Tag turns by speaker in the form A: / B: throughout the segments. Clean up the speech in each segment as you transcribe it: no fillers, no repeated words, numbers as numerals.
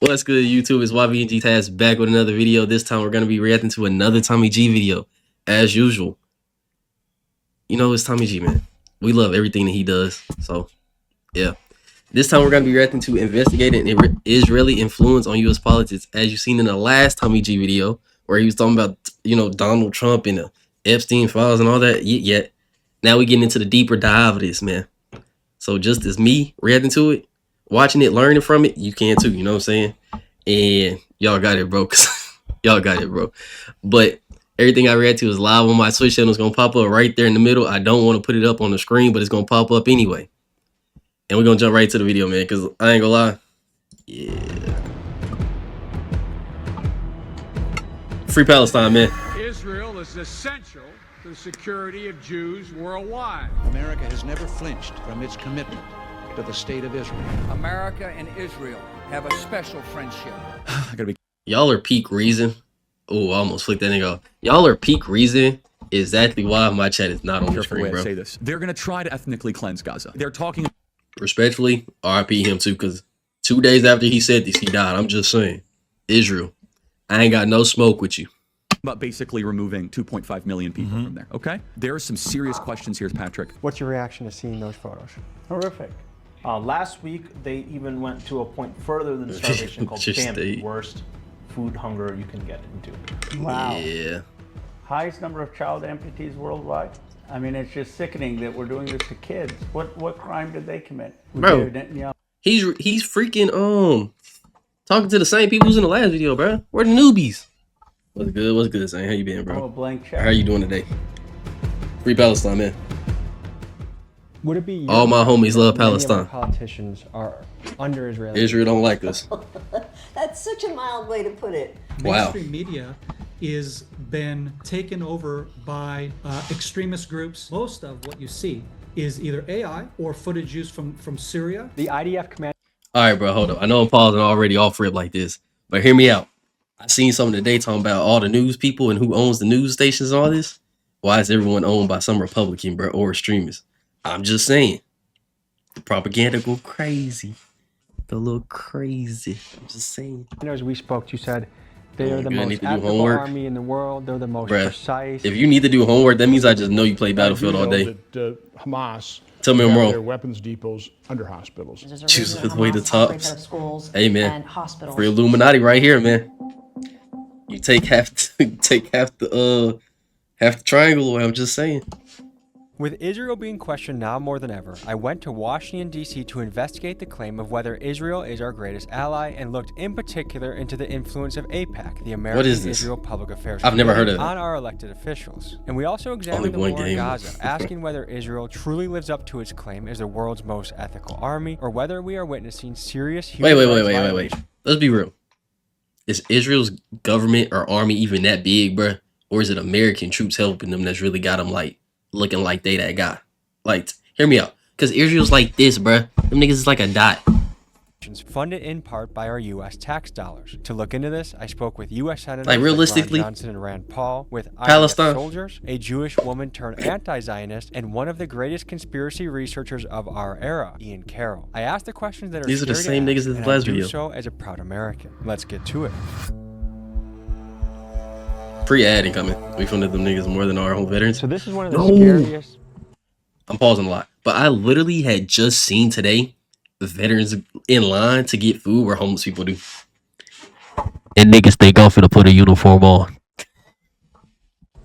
A: What's good, YouTube? It's YVNG Taz back with another video. This time we're going to be reacting to another Tommy G video, as usual. You know, it's Tommy G, man. We love everything that he does. So, yeah. This time we're going to be reacting to investigating Israeli influence on U.S. politics, as you've seen in the last Tommy G video, where he was talking about, you know, Donald Trump and the Epstein files and all that. Yet, now we're getting into the deeper dive of this, man. So, just as me reacting to it, watching it, learning from it, you can too, you know what I'm saying? And y'all got it, bro. Y'all got it, bro. But everything I react to is live on my Twitch channel. It's going to pop up right there in the middle. I don't want to put it up on the screen, but it's going to pop up anyway. And we're going to jump right to the video, man, because I ain't going to lie. Yeah. Free Palestine, man.
B: Israel is essential to the security of Jews worldwide.
C: America has never flinched from its commitment to the state of Israel.
D: America and Israel have a special friendship.
A: Y'all are peak reason. Oh, I almost flicked that nigga off. Y'all are peak reason exactly why my chat is not on the screen, bro.
E: Say this. They're going to try to ethnically cleanse Gaza. They're talking...
A: Respectfully, RIP him too, because 2 days after he said this, he died. I'm just saying. Israel, I ain't got no smoke with you.
E: About basically removing 2.5 million people from there, okay? There are some serious questions here, Patrick.
F: What's your reaction to seeing those photos?
G: Horrific. Last week, they even went to a point further than starvation called famine, worst food hunger you can get into.
H: Wow.
A: Yeah.
H: Highest number of child amputees worldwide. I mean, it's just sickening that we're doing this to kids. What crime did they commit?
A: Bro, he's freaking talking to the same people who's in the last video, bro. We're the newbies. What's good? What's good, Zane? How you been, bro?
H: Oh, blank check.
A: How you doing today? Free Palestine, man.
F: Would it be
A: all my homies love Palestine?
F: Politicians are under Israeli.
A: Israel don't like us.
I: That's such a mild way to put it.
A: Wow.
J: Mainstream media is been taken over by extremist groups. Most of what you see is either AI or footage used from Syria.
F: The IDF command.
A: All right, bro, hold up. I know I'm pausing already off rip like this, but hear me out. I seen something today talking about all the news people and who owns the news stations and all this. Why is everyone owned by some Republican, bro, or extremists? I'm just saying. The propaganda go crazy. Go a little crazy. I'm just saying.
F: You know, as we spoke, you said they are the most
A: ethical
F: army in the world. They're the most precise.
A: If you need to do homework, that means I just know you play Battlefield all day.
K: Hamas
A: tell me I'm wrong.
K: Their weapons depots under hospitals.
A: Choose the way the tops. Hey man,
I: hospitals.
A: Free Illuminati right here, man. You take half the triangle away. I'm just saying.
F: With Israel being questioned now more than ever, I went to Washington, D.C. to investigate the claim of whether Israel is our greatest ally and looked in particular into the influence of AIPAC, the American Israel Public Affairs
A: I've never heard of it.
F: on our elected officials. And we also examined the war in Gaza, asking whether Israel truly lives up to its claim as the world's most ethical army, or whether we are witnessing serious human rights violations.
A: Wait. Let's be real. Is Israel's government or army even that big, bruh? Or is it American troops helping them that's really got them like looking like they that guy? Like, hear me out. Because Israel's like this, bruh. Them niggas is like a dot.
F: Funded in part by our U.S. tax dollars. To look into this, I spoke with U.S. Senators
A: like realistically,
F: Ron Johnson and Rand Paul, with
A: Palestine
F: soldiers, a Jewish woman turned anti-Zionist, and one of the greatest conspiracy researchers of our era, Ian Carroll. I asked the questions that are
A: these are the same niggas as the last video.
F: So as a proud American. Let's get to it.
A: Free ad incoming. We funded them niggas more than our own veterans.
F: So this is one of the scariest.
A: I'm pausing a lot, but I literally had just seen today veterans in line to get food where homeless people do. And niggas think I'm finna put a uniform on.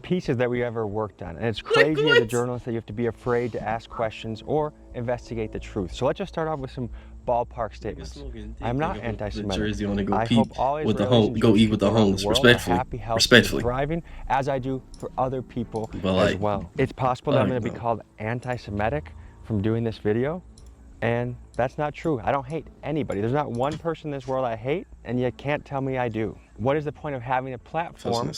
F: Pieces that we ever worked on, and it's crazy as a journalist that you have to be afraid to ask questions or investigate the truth. So let's just start off with some ballpark statements. I'm not anti-Semitic. I hope all Israelis
A: go eat with the homeless. Respectfully,
F: happy, healthy, thriving, as I do for other people as well. It's possible that I'm going to be called anti-Semitic from doing this video, and that's not true. I don't hate anybody. There's not one person in this world I hate, and you can't tell me I do. What is the point of having a platform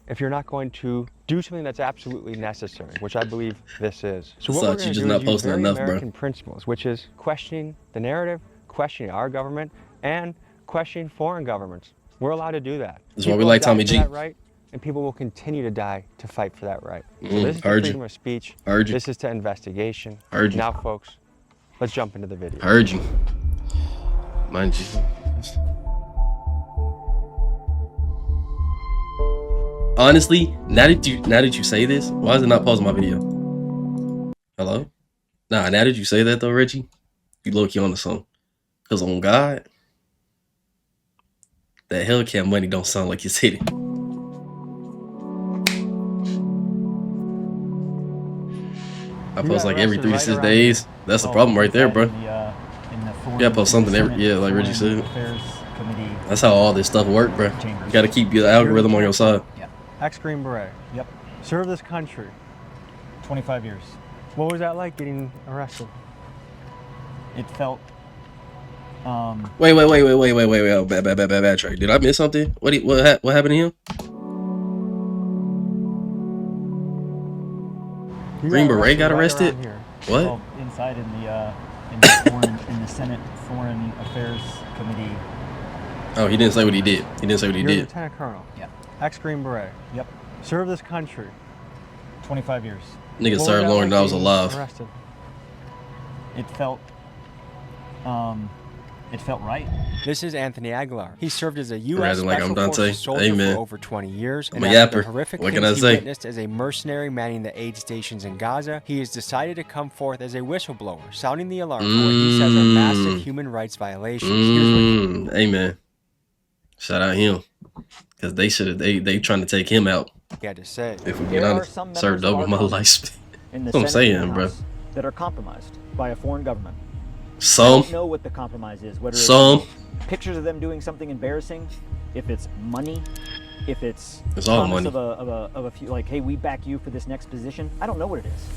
F: if you're not going to do something that's absolutely necessary, which I believe this is? So what we're going to do is use very American principles, which is questioning the narrative, questioning our government, and questioning foreign governments. We're allowed to do that.
A: That's why we like Tommy G.
F: Right, and people will continue to die to fight for that right. So this is to freedom of speech. This is to investigation. Now, folks, let's jump into the video.
A: Heard you. Mind you. honestly, now that you say this, why is it not pausing my video? Hello? Nah, now that you say that though, Reggie, you low-key on the song. Cause on God, that Hellcat money don't sound like it's hitting. I post like every 3 to 6 days. That's the problem right there, bro. You gotta post something every, like Reggie said. That's how all this stuff works, bro. You gotta keep your algorithm on your side.
F: Yeah. Ex-Green Beret. Yep. Served this country.
L: 25 years.
F: What was that like getting arrested?
L: It felt.
A: Wait. Bad track. Did I miss something? What happened to him? Green Beret got arrested? What?
L: Well, inside in the Senate Foreign Affairs Committee.
A: Oh, he didn't say what he did. He didn't say what he did.
F: Lieutenant Colonel.
L: Yeah.
F: Ex-Green Beret.
L: Yep.
F: Served this country.
L: 25 years.
A: Nigga served longer than I was alive.
F: Arrested?
L: It felt. It felt right.
F: This is Anthony Aguilar. He served as a U.S.
A: Special Forces
F: soldier
A: Amen.
F: for over 20 years.
A: I'm a yapper.
F: Horrific
A: What can I
F: things
A: say?
F: he witnessed as a mercenary manning the aid stations in Gaza, he has decided to come forth as a whistleblower, sounding the alarm for what he says are massive human rights violations.
A: Amen. Shout out him. Because they should have, they trying to take him out.
F: He had to say.
A: If we get honest, served over my life. That's what I'm saying, bro.
L: That are compromised by a foreign government.
A: Some.
L: I don't know what the compromise is. Whether
A: some.
L: It's pictures of them doing something embarrassing, if it's money, if it's
A: all money.
L: Of a few, like, hey, we back you for this next position. I don't know what it is.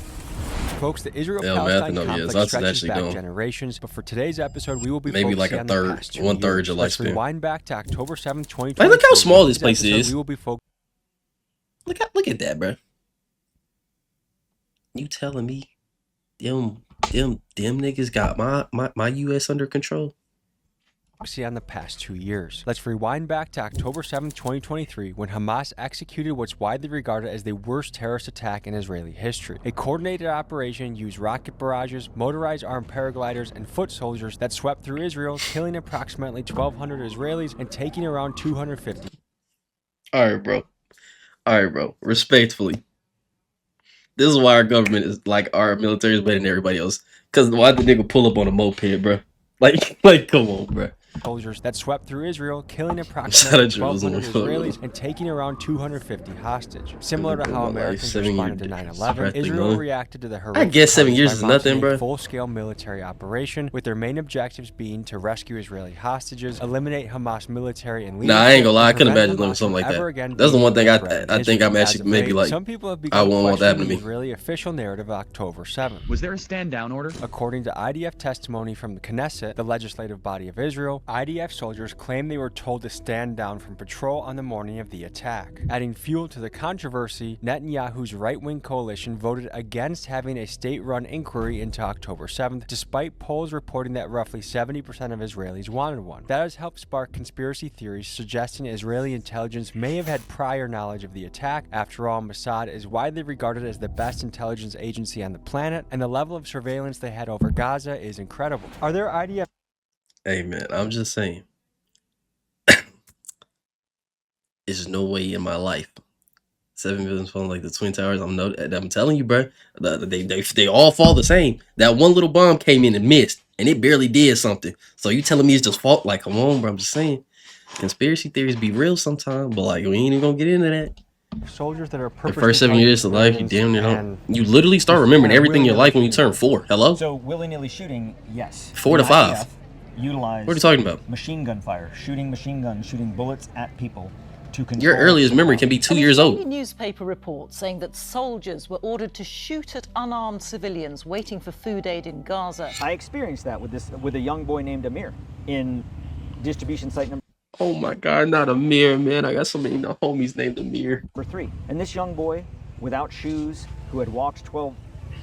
F: Folks, the Israel-Palestine conflict stretches back generations, but for today's episode, we will be
A: maybe like
F: a
A: third, 1/3 of your
F: Let's
A: lifespan.
F: rewind back to October 7th, 2020.
A: Hey, look how small this place is.
F: We will be
A: look at that, bro. You telling me them niggas got my US under control?
F: On the past 2 years. Let's rewind back to October 7th, 2023, when Hamas executed what's widely regarded as the worst terrorist attack in Israeli history. A coordinated operation used rocket barrages, motorized armed paragliders, and foot soldiers that swept through Israel, killing approximately 1,200 Israelis and taking around 250.
A: All right, bro. Respectfully. This is why our government is like our military is better than everybody else. Cause why the nigga pull up on a moped, bro? Like come on, bro.
F: Soldiers that swept through Israel, killing approximately 1,200 Israelis and taking around 250 hostage. Similar to how Americans responded to 9/11, Israel reacted to the horrific.
A: I guess 7 years is nothing, bro.
F: Full-scale military operation, with their main objectives being to rescue Israeli hostages, eliminate Hamas military and leadership.
A: Nah, I ain't gonna lie. I couldn't imagine doing something like that. That's the one thing I think I'm actually maybe like.
F: Some people have
A: I won't want that happen to me.
F: Israeli official narrative of October 7th.
E: Was there a stand-down order?
F: According to IDF testimony from the Knesset, the legislative body of Israel, IDF soldiers claimed they were told to stand down from patrol on the morning of the attack. Adding fuel to the controversy, Netanyahu's right-wing coalition voted against having a state-run inquiry into October 7th, despite polls reporting that roughly 70% of Israelis wanted one. That has helped spark conspiracy theories suggesting Israeli intelligence may have had prior knowledge of the attack. After all, Mossad is widely regarded as the best intelligence agency on the planet, and the level of surveillance they had over Gaza is incredible. Are there IDF?
A: Hey man, I'm just saying. There's no way in my life 7 buildings falling like the Twin Towers. I'm telling you, bro. They all fall the same. That one little bomb came in and missed, and it barely did something. So you telling me it's just fault? Like, come on, bro. I'm just saying. Conspiracy theories be real sometimes, but like we ain't even gonna get into that.
F: Soldiers that are
A: the first 7 years of life, you damn near don't. You literally start remembering everything in your life when you turn 4. Hello?
L: So willy-nilly shooting, yes.
A: 4 to 5.
L: Utilize.
A: What are you talking about?
L: Machine gun fire, shooting machine guns, shooting bullets at people.
A: Your earliest memory can be 2 years old.
M: A newspaper report saying that soldiers were ordered to shoot at unarmed civilians waiting for food aid in Gaza.
L: I experienced that with a young boy named Amir in distribution site number.
A: Oh my God, not Amir, man. I got so many homies named Amir.
L: Number 3. And this young boy, without shoes, who had walked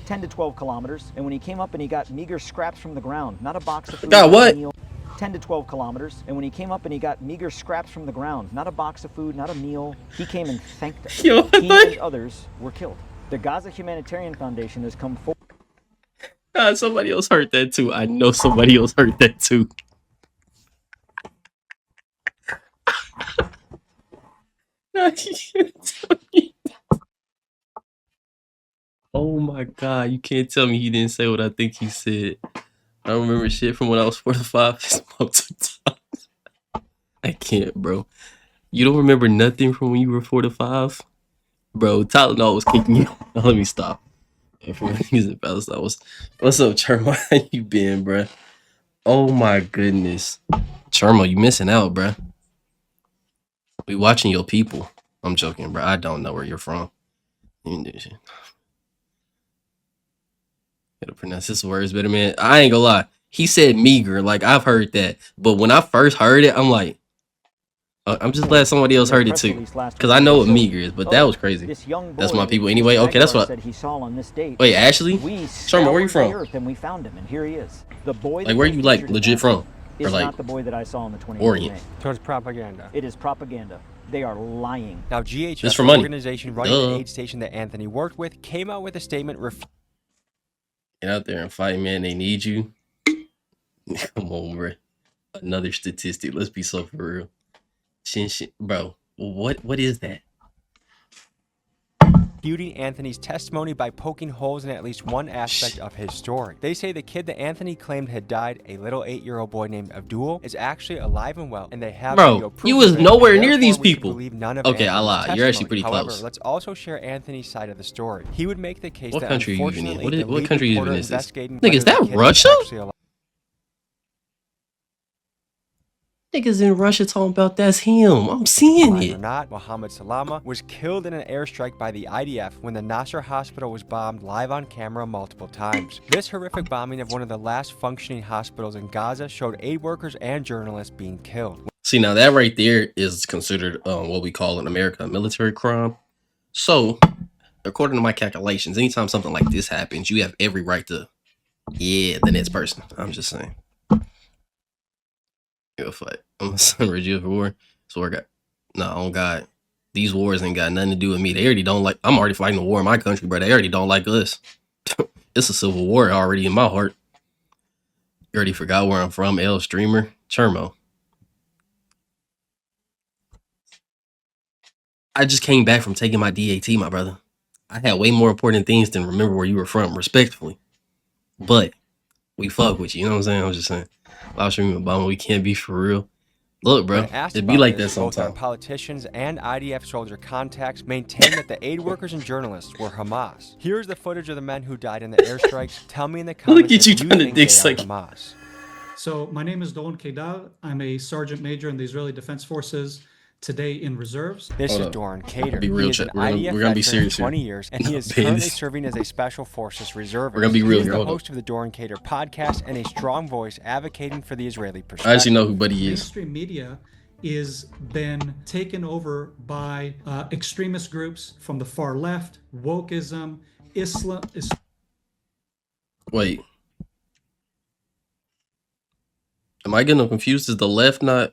L: 10 to 12 kilometers, and when he came up and he got meager scraps from the ground, not a box of food.
A: God, what?
L: 10 to 12 kilometers, and when he came up and he got meager scraps from the ground, not a box of food, not a meal, he came and thanked us. He and others were killed. The Gaza Humanitarian Foundation has come forward.
A: Somebody else heard that too. I know somebody else heard that too. Oh my God, you can't tell me he didn't say what I think he said. I don't remember shit from when I was 4 to 5. I can't, bro. You don't remember nothing from when you were 4 to 5? Bro, Tylenol was kicking you. Now, let me stop. What's up, Chermo? How you been, bro? Oh my goodness. Chermo, you missing out, bro. We watching your people. I'm joking, bro. I don't know where you're from. Gotta pronounce his words better, man. I ain't gonna lie. He said meager. Like, I've heard that. But when I first heard it, I'm like, I'm just glad somebody else heard it too. Because I know what meager is, but that was crazy. That's my people anyway. Okay, that's what
L: he saw on this date.
A: Wait, Ashley? Sherman, where you from?
L: And we found him, and here he is. The boy
A: like, where you like legit from?
L: Is
A: or like
L: not the boy that I saw on the 28th
A: Orient.
L: of May.
F: So it's propaganda.
L: It is propaganda. They are lying.
N: Now, GHS,
A: It's for
N: the
A: money.
N: organization running the aid station that Anthony worked with, came out with a statement.
A: Get out there and fight, man. They need you. Come on, bro. Another statistic. Let's be so for real. Bro, what is that?
N: Refuting Anthony's testimony by poking holes in at least one aspect of his story. They say the kid that Anthony claimed had died, a little 8-year-old boy named Abdul, is actually alive and well, and they have
A: bro. You was nowhere near these people. Okay, I lied.
N: Testimony.
A: You're actually pretty
N: However,
A: close.
N: let's also share Anthony's side of the story. He would make the case
A: What
N: that
A: country are you even in?
N: unfortunately,
A: What country even is this?
N: investigating
A: Nigga, is
N: whether
A: that
N: the kid
A: Russia?
N: was actually alive.
A: Niggas in Russia talking about that's him. I'm seeing
N: Or
A: it.
N: not, Mohammed Salama was killed in an airstrike by the IDF when the Nasser hospital was bombed live on camera multiple times. This horrific bombing of one of the last functioning hospitals in Gaza showed aid workers and journalists being killed.
A: See, now that right there is considered what we call in America a military crime. So, according to my calculations, anytime something like this happens, you have every right to, the next person. I'm just saying. Go fight. I'm a son of for war. So I got oh God. These wars ain't got nothing to do with me. They already don't like I'm already fighting a war in my country, bro. They already don't like us. It's a civil war already in my heart. You already forgot where I'm from, L Streamer. Chermo. I just came back from taking my DAT, my brother. I had way more important things than remember where you were from, respectfully. But we fuck with you know what I'm saying? I'm just saying. Live streaming Obama, we can't be for real. Look, bro, it'd be like that
N: Both our
A: sometimes.
N: politicians and IDF soldier contacts maintain that the aid workers and journalists were Hamas. Here's the footage of the men who died in the airstrikes. Tell me in the comments
A: Look at you
N: if
A: trying to
N: think
A: dig
N: they are
A: like
N: Hamas.
J: So my name is Doron Kedar. I'm a sergeant major in the Israeli Defense Forces, today in reserves.
N: This
A: Hold
N: is
A: up.
N: Doran Cater.
A: Be real,
N: He is an
A: chat. We're
N: IDF
A: gonna be
N: veteran
A: serious
N: of
A: here.
N: 20 years, and he is
A: Ben,
N: currently
A: this-
N: serving as a Special Forces reservist.
A: We're gonna be real
N: He is
A: here.
N: the
A: Hold up.
N: host of the Doran Cater podcast and a strong voice advocating for the Israeli perspective.
A: I actually know who Buddy is.
J: Mainstream media is been taken over by extremist groups from the far left, wokeism, Islam.
A: Wait. Am I getting confused? Is the left not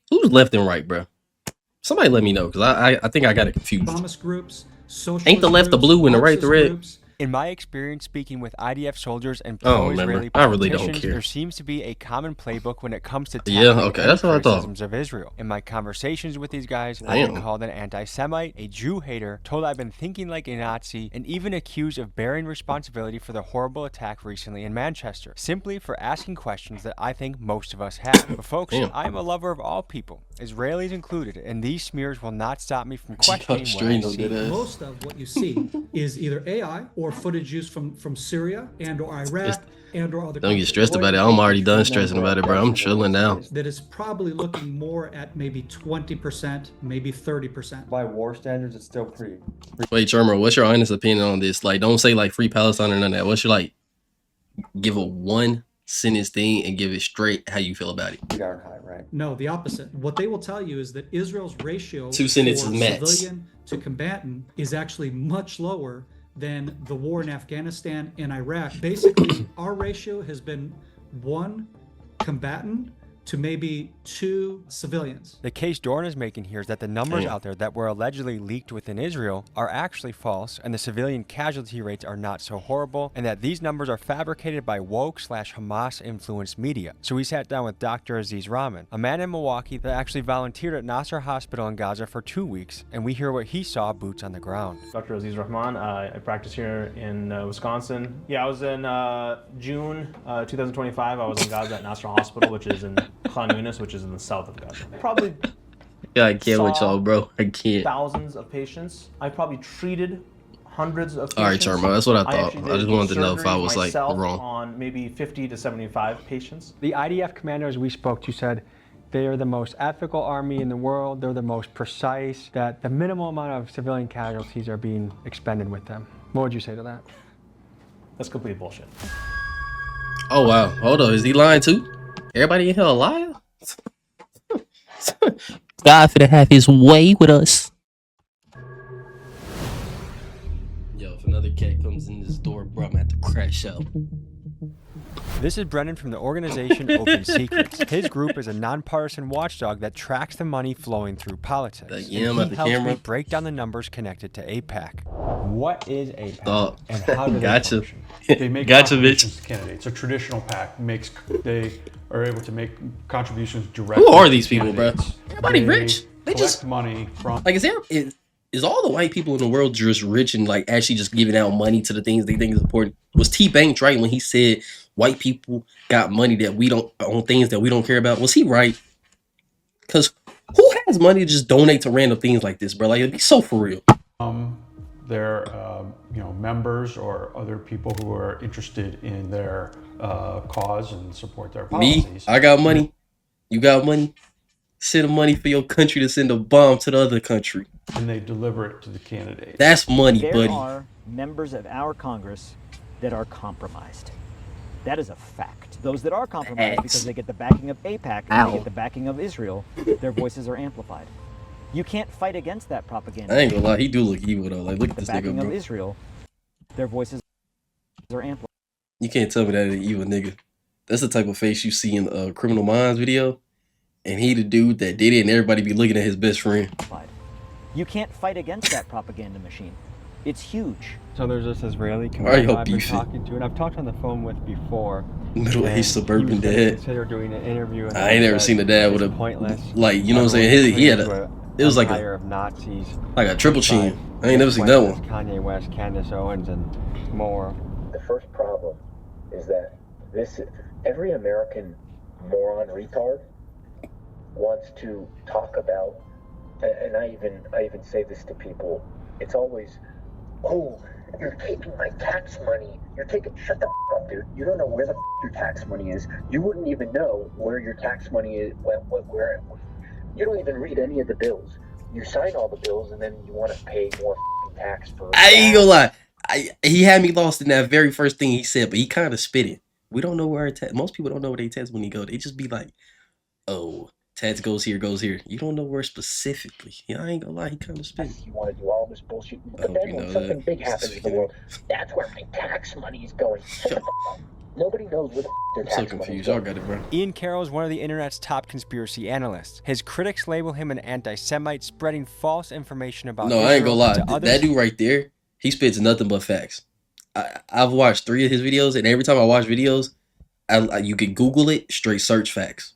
A: who's left and right, bro? Somebody let me know because I think I got it confused.
J: Islamist groups, socialist
A: Ain't the left the
J: groups,
A: blue and the right the
J: Marxist
A: red?
J: groups.
N: In my experience speaking with IDF soldiers and
A: I don't
N: pro-Israeli
A: remember. I really don't
N: politicians,
A: care.
N: there seems to be a common playbook when it comes to
A: Yeah,
N: tackling
A: okay,
N: any
A: that's what I thought.
N: criticisms of Israel. In my conversations with these guys, I've been
A: Damn.
N: called an anti-Semite, a Jew hater, told I've been thinking like a Nazi, and even accused of bearing responsibility for the horrible attack recently in Manchester, simply for asking questions that I think most of us have. But folks,
A: Damn.
N: I am a lover of all people, Israelis included, and these smears will not stop me from questioning what I see.
J: Most of what you see is either AI or footage used from Syria and or Iraq and or other
A: Don't get stressed about it. I'm already done stressing about it, bro. I'm chilling now.
J: that is probably looking more at maybe 20%, maybe 30%.
F: By war standards, it's still pretty.
A: Wait, Chermo, what's your honest opinion on this? Like, don't say like free Palestine or none of that. What's your like? Give a one sentence thing and give it straight how you feel about it.
F: Right?
J: No, the opposite. What they will tell you is that Israel's ratio
A: Two sentences
J: for
A: max.
J: civilian to combatant is actually much lower than the war in Afghanistan and Iraq. Basically, our ratio has been 1 combatant to maybe 2 civilians.
N: The case Dorn is making here is that the numbers out there that were allegedly leaked within Israel are actually false, and the civilian casualty rates are not so horrible, and that these numbers are fabricated by woke/Hamas-influenced media. So we sat down with Dr. Aziz Rahman, a man in Milwaukee that actually volunteered at Nasser Hospital in Gaza for 2 weeks, and we hear what he saw boots on the ground.
G: Dr. Aziz Rahman, I practice here in Wisconsin. Yeah, I was in June 2025. I was in Gaza at Nasser Hospital, which is in Khan Yunis, which is in the south of Gaza. Probably
A: yeah, I can't with y'all, bro. I can't.
G: Thousands of patients. I probably treated hundreds of patients.
A: All right, Charmo, that's what I thought. I just wanted to know if I was like wrong.
G: On maybe 50 to 75 patients.
F: The IDF commanders we spoke to said they are the most ethical army in the world. They're the most precise, that the minimal amount of civilian casualties are being expended with them. What would you say to that?
G: That's complete bullshit.
A: Oh, wow. Hold on. Is he lying too? Everybody in here a liar? God finna have his way with us. Yo, if another cat comes in this door, bro, I'm at the crash out.
N: This is Brendan from the organization Open Secrets. His group is a nonpartisan watchdog that tracks the money flowing through politics.
A: He
N: helps me break down the numbers connected to AIPAC.
O: What is AIPAC and how do they
A: gotcha.
O: function? They make contributions to candidates. A traditional PAC they are able to make contributions directly.
A: Who are these people, bro? Everybody rich.
O: They just money from.
A: Like, is all the white people in the world just rich and like actually just giving out money to the things they think is important? Was T Banks right when he said white people got money that we don't on things that we don't care about? Was he right? Because who has money to just donate to random things like this, bro? Like, it'd be so for real.
O: Their members or other people who are interested in their cause and support their policies.
A: Me, I got money. You got money. Send money for your country to send a bomb to the other country.
O: And they deliver it to the candidate.
A: That's money,
L: there
A: buddy.
L: There are members of our Congress that are compromised. That is a fact. Those that are compromised because they get the backing of AIPAC and they get the backing of Israel, their voices are amplified. You can't fight against that propaganda.
A: I ain't gonna lie, he do look evil though. Like, look at this nigga, bro.
L: Of Israel, their voices are amplified.
A: You can't tell me that an evil nigga. That's the type of face you see in the Criminal Minds video. And he the dude that did it, and everybody be looking at his best friend.
L: You can't fight against that propaganda machine. It's huge.
F: So there's this Israeli commander I've been talking to, and I've talked on the phone with before.
A: Middle-aged suburban dad.
F: Consider doing an interview. And
A: I ain't never seen a dad with a
F: pointless.
A: Like, you know what I'm saying? He had a. It was like
F: of Nazis.
A: Like a triple chin. I ain't never seen that one.
F: Kanye West, Candace Owens, and more.
P: The first problem is that every American moron retard wants to talk about, and I even say this to people. It's always, oh, you're taking my tax money. Shut the f up, dude. You don't know where the f your tax money is. You wouldn't even know where your tax money is. Where you don't even read any of the bills. You sign all the bills, and then you want to pay more tax for.
A: I ain't gonna lie. He had me lost in that very first thing he said, but he kind of spit it. We don't know where our tax. Most people don't know where they tax money go. They just be like, oh, tax goes here, goes here. You don't know where specifically. Yeah, I ain't gonna lie. He kind of spit it.
P: You want to do all this bullshit, but then when something big happens in the world, that's where my tax money is going. Shut the f up. Nobody knows where the f their tax money is going.
A: I'm so confused. Y'all got it, bro.
N: Ian Carroll is one of the internet's top conspiracy analysts. His critics label him an anti-Semite, spreading false information about Israel.
A: I ain't gonna lie. That dude right there, he spits nothing but facts. I've watched 3 of his videos, and every time I watch videos, you can Google it, straight search facts.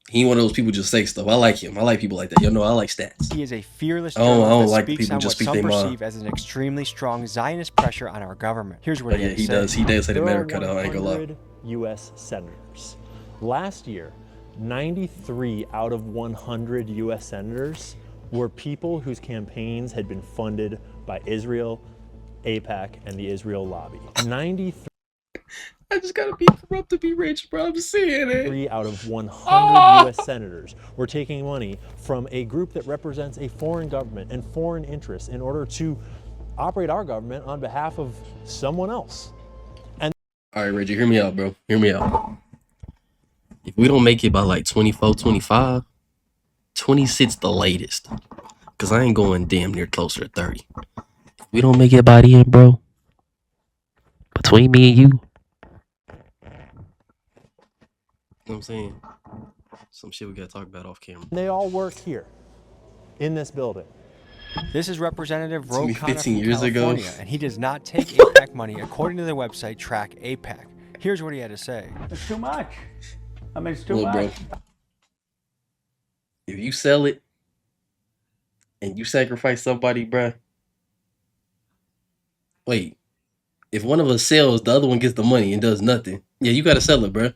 A: He ain't one of those people just say stuff. I like him. I like people like that. You know, I like stats.
N: He is a fearless journalist that speaks on what some perceive as an extremely strong Zionist pressure on our government. Here's what he
A: does. He does say the America, though. I ain't gonna lie.
Q: U.S. senators. Last year, 93 out of 100 U.S. senators were people whose campaigns had been funded by Israel, AIPAC, and the Israel lobby. 93.
A: I just gotta be corrupt to be rich, bro. I'm just saying it.
Q: 3 out of 100 U.S. senators were taking money from a group that represents a foreign government and foreign interests in order to operate our government on behalf of someone else. And
A: all right, Reggie, hear me out, bro. Hear me out. If we don't make it by like 24, 25, 26 the latest, because I ain't going damn near closer to 30. If we don't make it by the end, bro, between me and you, know what I'm saying? Some shit we gotta talk about off camera.
Q: They all work here, in this building.
N: This is Representative Ro Khanna
A: 15
N: from
A: years ago.
N: California, and he does not take APAC money according to the website Track APAC. Here's what he had to say.
H: It's too much. I mean, it's too
A: Look,
H: much.
A: bro, if you sell it and you sacrifice somebody, bro. Wait, if one of us sells, the other one gets the money and does nothing. Yeah, you gotta sell it, bro.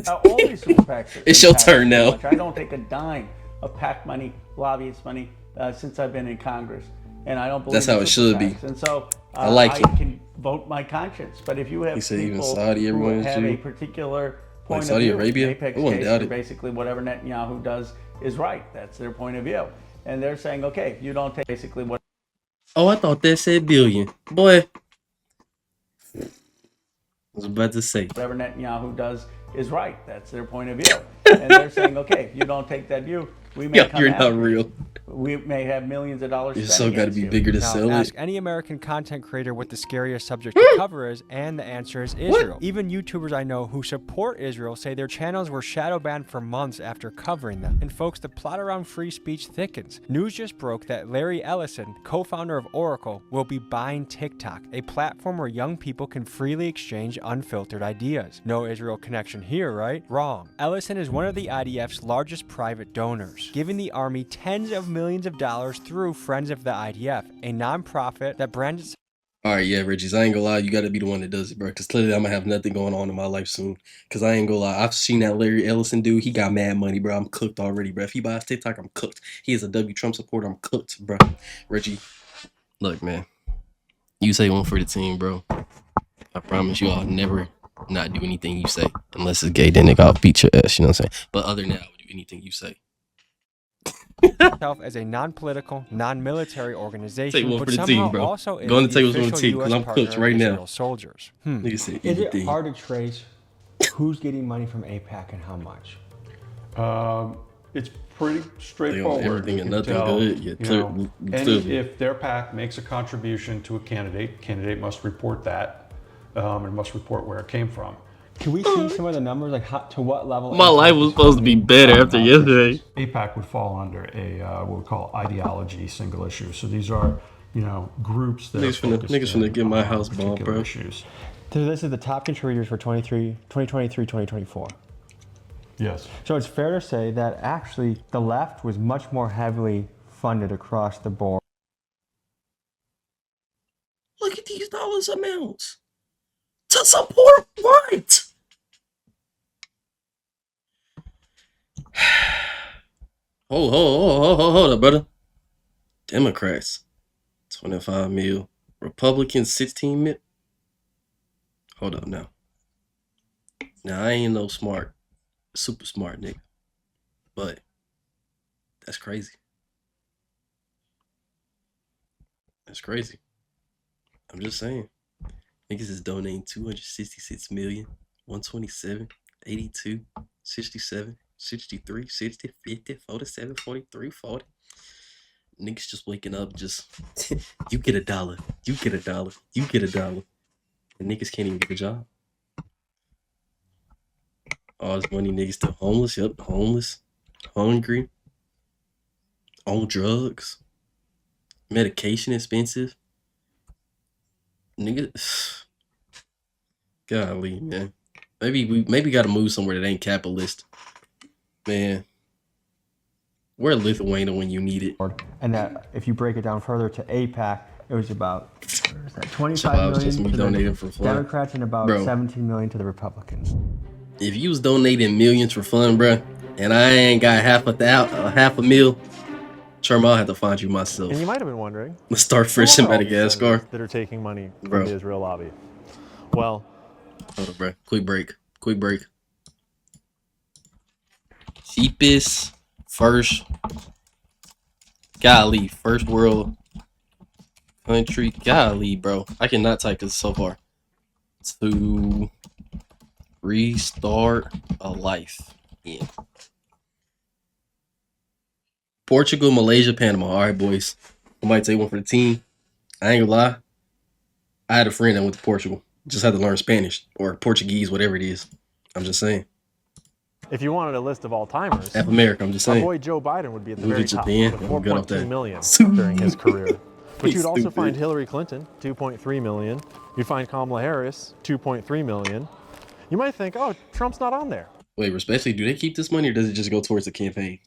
H: All these super PACs.
A: It's your turn now.
H: I don't take a dime of PAC money, lobbyist money, since I've been in Congress, and I don't believe
A: that's how it should be.
H: And so
A: I like
H: I
A: it.
H: can vote my conscience. But if you have people
A: Saudi,
H: who have a particular point of
A: Saudi
H: view,
A: Arabia,
H: Apex's case, basically whatever Netanyahu does is right. That's their point of view, and they're saying, okay, you don't take basically what.
A: Oh, I thought that said billion, boy. I was about to say
H: whatever Netanyahu does is right. That's their point of view, and they're saying, okay, if you don't take that view, we may come
A: you're
H: after
A: not real.
H: We may have millions of dollars.
A: You still got to be bigger to sell
N: ask
A: it.
N: any American content creator what the scariest subject to cover is, and the answer is Israel. Even YouTubers I know who support Israel say their channels were shadow banned for months after covering them. And folks, the plot around free speech thickens. News just broke that Larry Ellison, co-founder of Oracle, will be buying TikTok, a platform where young people can freely exchange unfiltered ideas. No Israel connection here, right? Wrong. Ellison is one of the IDF's largest private donors, giving the army tens of millions of dollars through Friends of the IDF, a nonprofit that branded.
A: All right, yeah, Reggie, I ain't gonna lie, you gotta be the one that does it, bro. Because clearly I'm gonna have nothing going on in my life soon. Because I ain't gonna lie, I've seen that Larry Ellison dude. He got mad money, bro. I'm cooked already, bro. If he buys TikTok, I'm cooked. He is a W Trump supporter. I'm cooked, bro. Reggie, look, man, you say one for the team, bro. I promise you, I'll never not do anything you say unless it's gay. Then I'll beat your ass. You know what I'm saying? But other than that, I would do anything you say.
N: Itself as a non-political, non-military organization,
A: Take one
N: but
A: for the
N: somehow
A: team, bro.
N: also is
A: Go on
N: the
A: and take one for the
N: official
A: team because
N: US
A: I'm
N: partner
A: cooked
N: of
A: right now.
N: Israel's soldiers.
A: Nigga said
R: Is it
A: anything.
R: hard to trace who's getting money from APAC and how much?
O: It's pretty straightforward.
A: Everything
O: You
A: and
O: can
A: nothing
O: tell,
A: good. Yeah,
O: and if their PAC makes a contribution to a candidate must report that and must report where it came from.
R: Can we see some of the numbers, like how, to what level?
A: My life was supposed to be better after yesterday.
O: APAC would fall under a what we call ideology single issue. So these are, groups that
A: niggas finna get my house bombed, bro.
O: Issues.
R: So this is the top contributors for 2023-2024.
O: Yes.
R: So it's fair to say that actually the left was much more heavily funded across the board.
A: Look at these dollars amounts to support what? Hold up, brother. Democrats, 25 mil. Republicans, 16 mil. Hold up now. Now, I ain't no super smart nigga. But that's crazy. That's crazy. I'm just saying. Niggas is donating 266 million, 127, 82, 67, 63, 60, 50, 47, 43, 40. Niggas just waking up just, you get $1, you get $1, you get $1. And niggas can't even get a job. All this money, niggas still homeless. Yep, homeless, hungry, on drugs, medication expensive. Nigga, golly, man. Maybe gotta move somewhere that ain't capitalist. Man, where Lithuania when you need it.
R: And that if you break it down further to APAC, it was about 25
A: was just
R: million
A: me
R: to
A: donating
R: the
A: for fun.
R: Democrats and about
A: Bro.
R: 17 million to the Republicans.
A: If you was donating millions for fun, bruh, and I ain't got half a mil, Charm, I'll have to find you myself.
Q: And you might have been wondering,
A: Let's start fresh in Madagascar.
Q: that are taking money
A: Bro.
Q: from the Israel lobby. Well,
A: hold on, bro. Quick break. Cheapest first world country. Golly, bro. I cannot type this so far. To restart a life in Portugal, Malaysia, Panama. All right, boys. I might take one for the team. I ain't gonna lie. I had a friend that went to Portugal. Just had to learn Spanish or Portuguese, whatever it is. I'm just saying.
Q: If you wanted a list of all timers,
A: Half America, I'm just saying.
Q: our boy Joe Biden would be at the
A: Look
Q: very
A: at
Q: top
A: Japan.
Q: with
A: I'm good off
Q: 4.2
A: that.
Q: million during his career. But
A: He's
Q: you'd also
A: stupid.
Q: find Hillary Clinton, 2.3 million. You'd find Kamala Harris, 2.3 million. You might think, oh, Trump's not on there.
A: Wait, respectfully, do they keep this money or does it just go towards the campaign?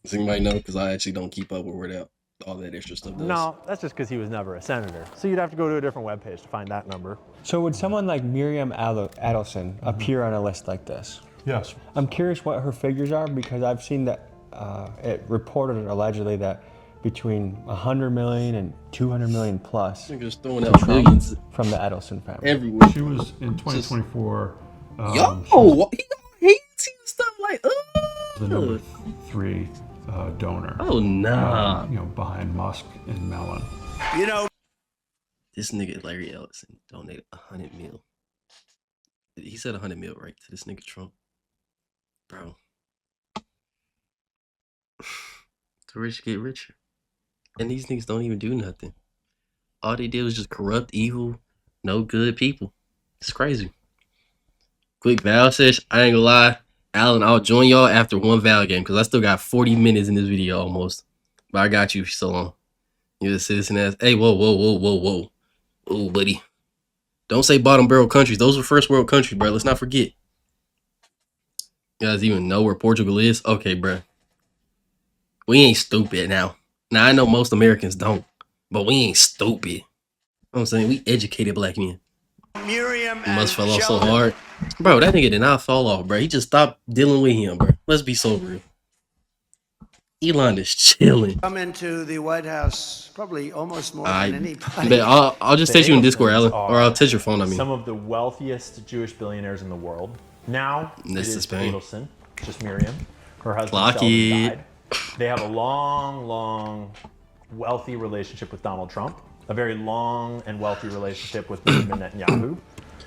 A: Does anybody know? Because I actually don't keep up with where all that extra stuff does.
Q: No, that's just because he was never a senator. So you'd have to go to a different webpage to find that number.
R: So would someone like Miriam Adelson appear on a list like this?
O: Yes.
R: I'm curious what her figures are because I've seen that it reported allegedly that between 100 million and 200 million plus
A: just throwing out billions
R: from the Adelson family.
A: Everywhere.
O: She was in 2024.
A: He seen stuff like,
O: the number 3 donor.
A: Oh, nah.
O: Behind Musk and Mellon.
A: This nigga Larry Ellison donated 100 mil. He said 100 mil, right, to this nigga Trump. Bro. The rich get richer. And these niggas don't even do nothing. All they did was just corrupt, evil, no good people. It's crazy. Quick Val session. I ain't gonna lie. Alan, I'll join y'all after one Val game because I still got 40 minutes in this video almost. But I got you so long. You're a citizen ass. Hey, whoa. Oh, buddy. Don't say bottom barrel countries. Those were first world countries, bro. Let's not forget. You guys even know where Portugal is? Okay, bro. We ain't stupid now. Now, I know most Americans don't, but we ain't stupid. You know what I'm saying? We educated black men.
S: Miriam
A: must fell off so hard. Bro, that nigga did not fall off, bro. He just stopped dealing with him, bro. Let's be so real. Elon is chilling.
S: Come into the White House probably almost more than anybody.
A: But I'll just text you in Discord, Alan, or I'll text your phone. I mean,
Q: some of the wealthiest Jewish billionaires in the world. Now,
A: this is
Q: Adelson, just Miriam. Her husband
A: Clock
Q: Sheldon
A: it.
Q: died. They have a long, wealthy relationship with Donald Trump. A very long and wealthy relationship with Benjamin Netanyahu,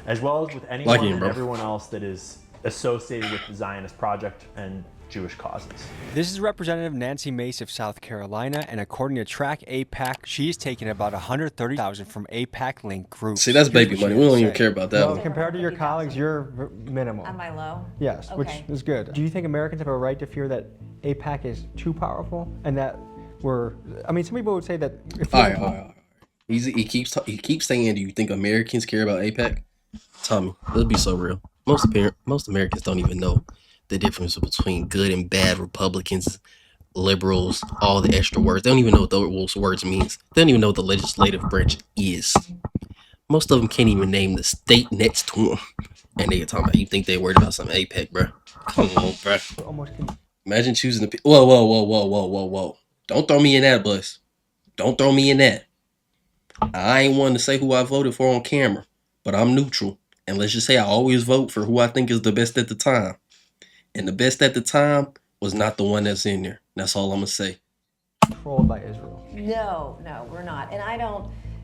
Q: as well as with anyone and everyone else that is associated with the Zionist project and Jewish causes.
N: This is Representative Nancy Mace of South Carolina, and according to Track APAC, she's taken about $130,000 from APAC link groups.
A: See, that's baby money. We don't even care about that
R: No,
A: one.
R: compared to your colleagues, you're minimal.
I: Am I low?
R: Yes, which is good. Do you think Americans have a right to fear that APAC is too powerful and that some people would say that if
A: All right. He keeps saying, do you think Americans care about APAC? Tommy, let's be so real. Most Americans don't even know the difference between good and bad Republicans, liberals, all the extra words. They don't even know what those words means. They don't even know what the legislative branch is. Most of them can't even name the state next to them. And they talking about, you think they worried about some APEC, bro? Come on, bro. Imagine choosing the... Whoa. Don't throw me in that bus. Don't throw me in that. I ain't one to say who I voted for on camera, but I'm neutral. And let's just say I always vote for who I think is the best at the time. And the best at the time was not the one that's in there. That's all I'm going to say.
R: Controlled by Israel.
I: No, we're not. And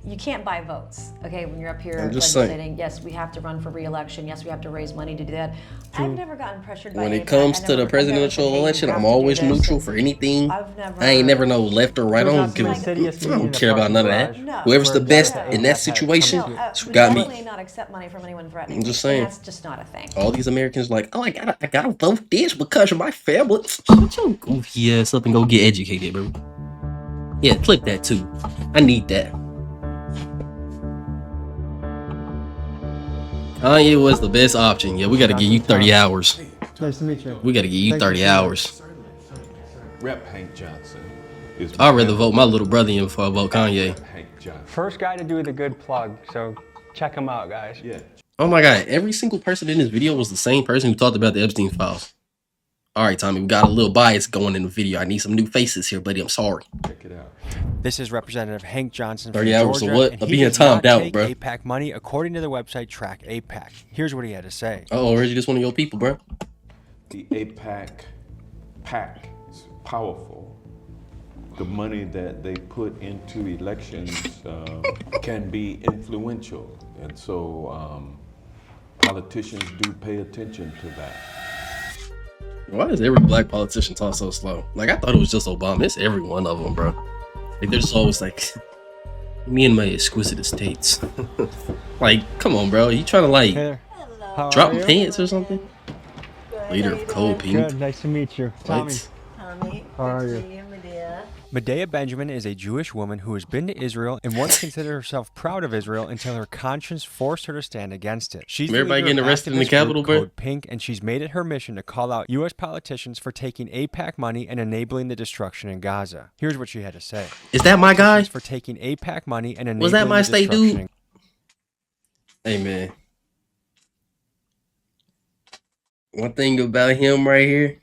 I: you can't buy votes, okay, when you're up here
A: I'm just
I: legislating.
A: saying.
I: Yes, we have to run for re-election. Yes, we have to raise money to do that. I've never gotten pressured by
A: When it
I: APAC.
A: comes to the presidential election, I'm always neutral for anything. I ain't never no left or right. I don't care about none of that.
I: No.
A: Whoever's the best in that situation, got me.
I: Definitely not accept money from anyone threatening
A: I'm just
I: me.
A: saying.
I: That's just not a thing.
A: All these Americans like, oh, I gotta vote this because of my family. Shut your goofy ass up and go get educated, bro. Yeah, click that too. I need that. Kanye was the best option. Yeah, we gotta give you 30 hours.
R: Nice to meet you.
A: We gotta give you 30 hours.
T: Rep Hank Johnson.
A: I'd rather vote my little brother in before I vote Kanye.
R: First guy to do the good plug, so check him out, guys.
T: Yeah.
A: Oh my God, every single person in this video was the same person who talked about the Epstein files. All right, Tommy, we got a little bias going in the video. I need some new faces here, buddy. I'm sorry.
T: Check it out.
N: This is Representative Hank Johnson from
A: 30 hours
N: Georgia,
A: of what?
N: and
A: Of
N: he
A: being
N: does
A: timed
N: not
A: out,
N: take
A: bro.
N: APAC money, according to the website Track APAC. Here's what he had to say.
A: Uh-oh, Reggie, this one of your people, bro.
T: The APAC PAC is powerful. The money that they put into elections can be influential. And so politicians do pay attention to that.
A: Why does every black politician talk so slow? Like, I thought it was just Obama. It's every one of them, bro. Like, they're just always like, me and my exquisite estates. Like, come on, bro. You trying to, like, drop pants or something? Leader of Cold Pink.
R: Good, nice to meet you. Tommy.
I: Tommy,
R: How are you?
I: Medea.
N: Medea Benjamin is a Jewish woman who has been to Israel and once considered herself proud of Israel until her conscience forced her to stand against it. She's
A: Everybody
N: the leader
A: getting
N: of
A: arrested in the
N: activist
A: Capitol,
N: group
A: bro?
N: Code Pink, and she's made it her mission to call out U.S. politicians for taking AIPAC money and enabling the destruction in Gaza. Here's what she had to say.
A: Is that my guy?
N: For taking AIPAC money and enabling
A: Was that my
N: the
A: state
N: destruction
A: dude? Hey, man. One thing about him right here,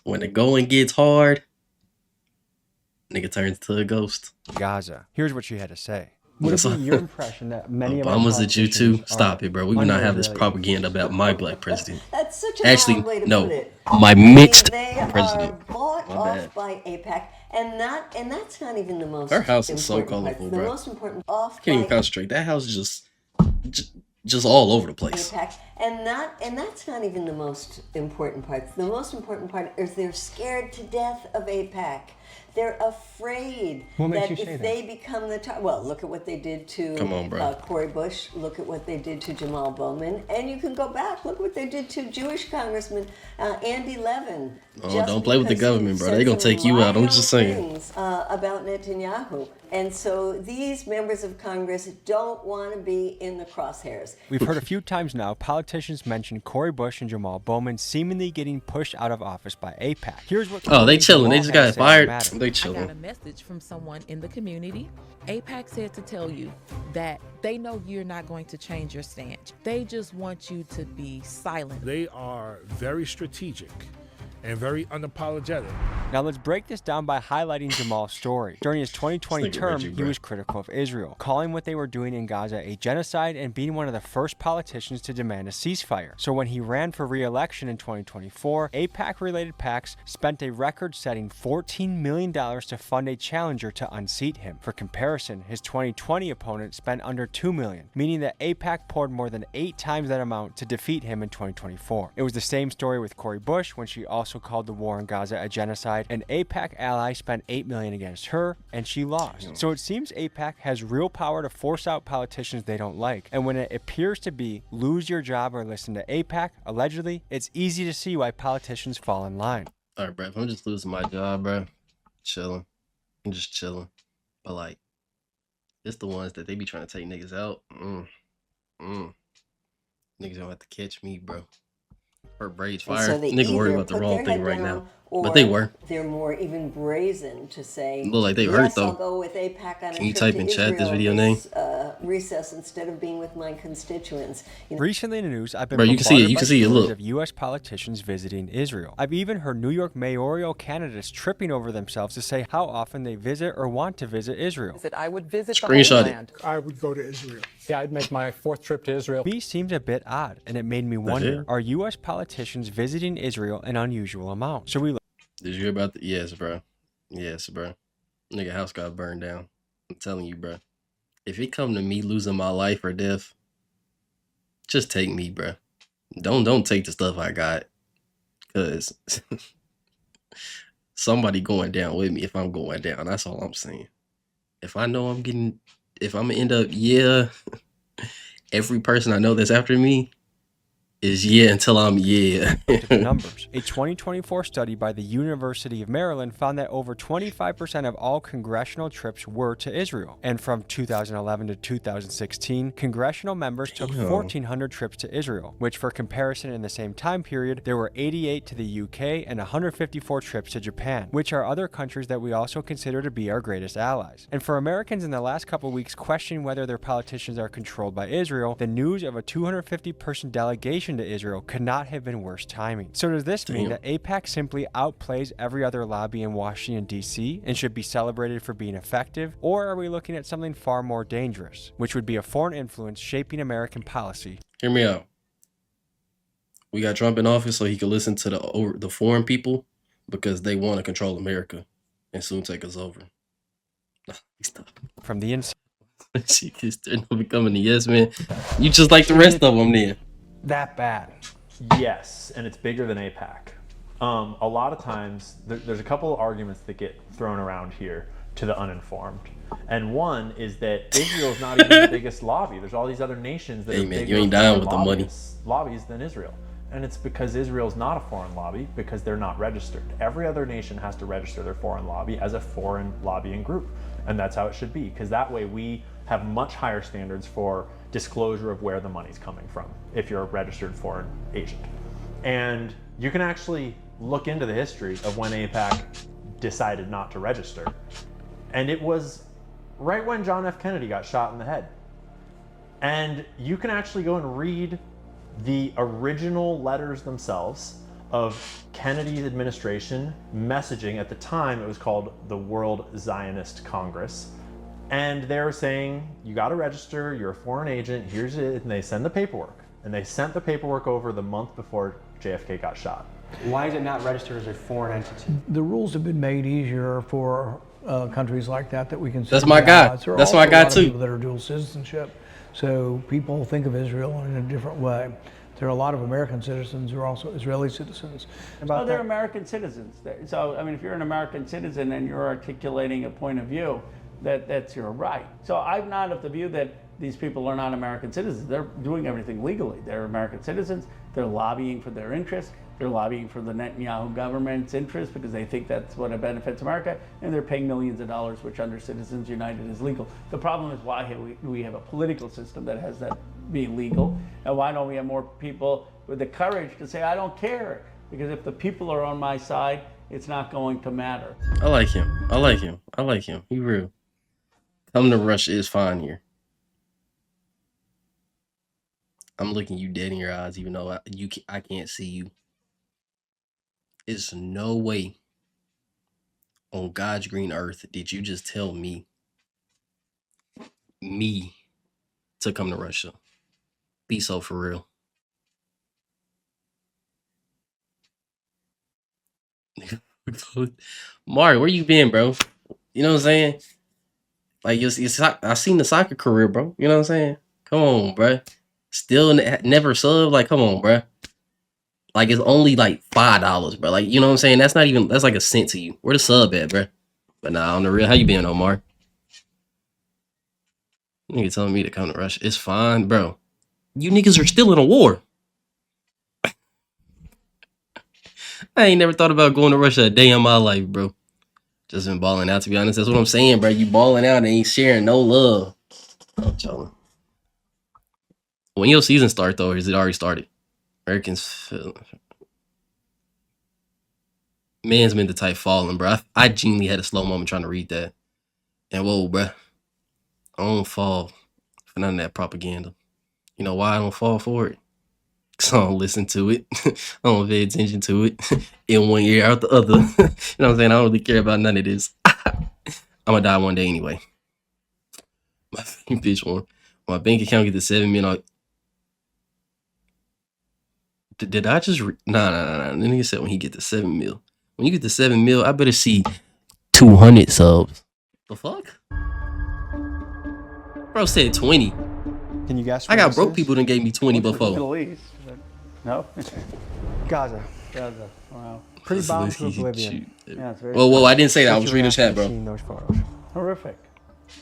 A: when the going gets hard, nigga turns to a ghost.
N: Gaza. Here's what she had to say.
R: Would it be your impression that many of our
A: Obama's a Jew too?
R: politicians
A: Stop it, bro. We will not have this
R: under-Israeli?
A: propaganda about my black president.
I: That's such a
A: Actually,
I: mild way to
A: no.
I: put it.
A: My mixed
I: They
A: president.
I: are bought
A: My
I: off
A: bad.
I: by AIPAC, and that's not even the most.
A: Her house is so
I: important part.
A: colorful,
I: The
A: bro.
I: most important off
A: Can't even
I: by
A: concentrate. That house is just all over the place.
I: AIPAC, and that's not even the most important part. The most important part is they're scared to death of AIPAC. They're afraid
R: What makes
I: that
R: you say
I: if
R: that?
I: they become the target, well, look at what they did to
A: Come on, bro.
I: Cory Bush. Look at what they did to Jamal Bowman, and you can go back. Look what they did to Jewish Congressman Andy Levin.
A: Oh,
I: just
A: don't play with the
I: because he
A: government, bro.
I: said
A: They gonna
I: some
A: take you out. I'm
I: lying
A: just saying.
I: things, about Netanyahu, and so these members of Congress don't want to be in the crosshairs.
N: We've heard a few times now politicians mention Cory Bush and Jamal Bowman seemingly getting pushed out of office by AIPAC. Here's what
A: Oh, they
N: Cory
A: chilling. They
N: Jamal
A: just
N: had
A: got
N: to say on the
A: fired.
N: matter.
A: They
U: I got a
A: chilling.
U: message from someone in the community. AIPAC said to tell you that they know you're not going to change your stance. They just want you to be silent.
V: They are very strategic and very unapologetic.
N: Now let's break this down by highlighting Jamal's story. During his 2020
A: This nigga
N: term,
A: Reggie,
N: he
A: bro.
N: was critical of Israel, calling what they were doing in Gaza a genocide and being one of the first politicians to demand a ceasefire. So when he ran for re-election in 2024, AIPAC-related PACs spent a record-setting $14 million to fund a challenger to unseat him. For comparison, his 2020 opponent spent under $2 million, meaning that AIPAC poured more than 8 times that amount to defeat him in 2024. It was the same story with Cory Bush when she also called the war in Gaza a genocide. An AIPAC ally spent $8 million against her, and she lost. So it seems AIPAC has real power to force out politicians they don't like. And when it appears to be lose your job or listen to AIPAC, allegedly, it's easy to see why politicians fall in line.
A: All right, bro. If I'm just losing my job, bro, chilling. I'm just chilling. But like, it's the ones that they be trying to take niggas out. Niggas don't have to catch me, bro. Her braids
I: And
A: fire.
I: so they
A: Nigga worried
I: either
A: about the
I: put
A: wrong
I: their
A: thing
I: head
A: right
I: down,
A: now.
I: or
A: But they were.
I: They're more even brazen to say,
A: Look like they
I: yes,
A: hurt, though.
I: I'll go with AIPAC on a
A: Can you
I: trip
A: type
I: to
A: in chat this
I: Israel
A: video name?
I: recess instead of being with my constituents. You know,
N: Recently in the news, I've been
A: Bro, you can see it.
N: bombarded
A: You
N: by
A: can see it.
N: stories
A: Look.
N: of U.S. politicians visiting Israel. I've even heard New York mayoral candidates tripping over themselves to say how often they visit or want to visit Israel.
W: I would visit
A: Screenshot
W: the
A: it.
W: homeland.
K: I would go to Israel.
W: Yeah, I'd make my 4th trip to Israel.
N: Me seems a bit odd, and it made me wonder, are U.S. politicians visiting Israel an unusual amount? So we
A: Did you hear about the? Yes, bro. Yes, bro. Nigga house got burned down. I'm telling you, bro. If it come to me losing my life or death, just take me, bro. Don't take the stuff I got, cause somebody going down with me if I'm going down. That's all I'm saying. If I know I'm getting, if I'm gonna end up, yeah. Every person I know that's after me is yeah until I'm yeah.
N: the numbers. A 2024 study by the University of Maryland found that over 25% of all congressional trips were to Israel. And from 2011 to 2016, congressional members took 1,400 trips to Israel, which for comparison in the same time period, there were 88 to the UK and 154 trips to Japan, which are other countries that we also consider to be our greatest allies. And for Americans in the last couple weeks questioning whether their politicians are controlled by Israel, the news of a 250-person delegation to Israel could not have been worse timing. So does this mean that AIPAC simply outplays every other lobby in Washington, D.C. and should be celebrated for being effective? Or are we looking at something far more dangerous, which would be a foreign influence shaping American policy?
A: Hear me out. We got Trump in office so he could listen to the foreign people because they want to control America and soon take us over. Stop.
N: From the inside.
A: She is becoming a yes man. You just like the rest of them then.
Q: That bad? Yes, and it's bigger than AIPAC. A lot of times, there's a couple of arguments that get thrown around here to the uninformed. And one is that Israel's not even the biggest lobby. There's all these other nations that
A: hey,
Q: are
A: man,
Q: bigger
A: you ain't down with the money.
Q: lobbies than Israel. And it's because Israel's not a foreign lobby because they're not registered. Every other nation has to register their foreign lobby as a foreign lobbying group. And that's how it should be, because that way we have much higher standards for disclosure of where the money's coming from if you're a registered foreign agent. And you can actually look into the history of when AIPAC decided not to register. And it was right when John F. Kennedy got shot in the head. And you can actually go and read the original letters themselves of Kennedy's administration messaging. At the time, it was called the World Zionist Congress. And they were saying, you got to register, you're a foreign agent, here's it, and they send the paperwork. And they sent the paperwork over the month before JFK got shot.
L: Why is it not registered as a foreign entity?
B: The rules have been made easier for countries like that we can.
A: That's my guy. That's my guy too.
B: People that are dual citizenship, so people think of Israel in a different way. There are a lot of American citizens who are also Israeli citizens.
H: Well, they're American citizens. So, I mean, if you're an American citizen and you're articulating a point of view, that's your right. So I'm not of the view that these people are not American citizens. They're doing everything legally. They're American citizens. They're lobbying for their interests. They're lobbying for the Netanyahu government's interest because they think that's what benefits America, and they're paying millions of dollars, which under Citizens United is legal. The problem is why we have a political system that has that being legal, and why don't we have more people with the courage to say, I don't care, because if the people are on my side, it's not going to matter.
A: I like him. I like him. I like him. He real. Coming to Russia is fine here. I'm looking you dead in your eyes, even though I can't see you. It's no way on God's green earth did you just tell me to come to Russia. Be so for real. Mario, where you been, bro? You know what I'm saying? Like, I seen the soccer career, bro. You know what I'm saying? Come on, bro. Still never sub. Like, come on, bro. Like, it's only like $5, bro. Like, you know what I'm saying? That's like a cent to you. Where the sub at, bro? But nah, on the real, how you been, Omar? Nigga telling me to come to Russia. It's fine, bro. You niggas are still in a war. I ain't never thought about going to Russia a day in my life, bro. Just been balling out, to be honest. That's what I'm saying, bro. You balling out and ain't sharing no love. I'm telling. When your season start, though, or is it already started? Americans, man's been the type falling, bro. I genuinely had a slow moment trying to read that. And whoa, bro. I don't fall for none of that propaganda. You know why I don't fall for it? Because I don't listen to it. I don't pay attention to it. In one ear, out the other. You know what I'm saying? I don't really care about none of this. I'm going to die one day anyway. My bitch one. My bank account get the 7 million. Did I just... Nah. The nigga said when he get the 7 mil. When you get the 7 mil, I better see 200 subs. The fuck? Bro said 20.
L: Can you guess?
A: I got broke people that gave me 20 before.
H: Middle East. No?
L: Gaza.
H: Wow.
L: Pretty bombed to oblivion.
H: Yeah, it's very
A: Whoa, I didn't say that. I was reading the chat, bro.
L: Seeing those photos.
H: horrific.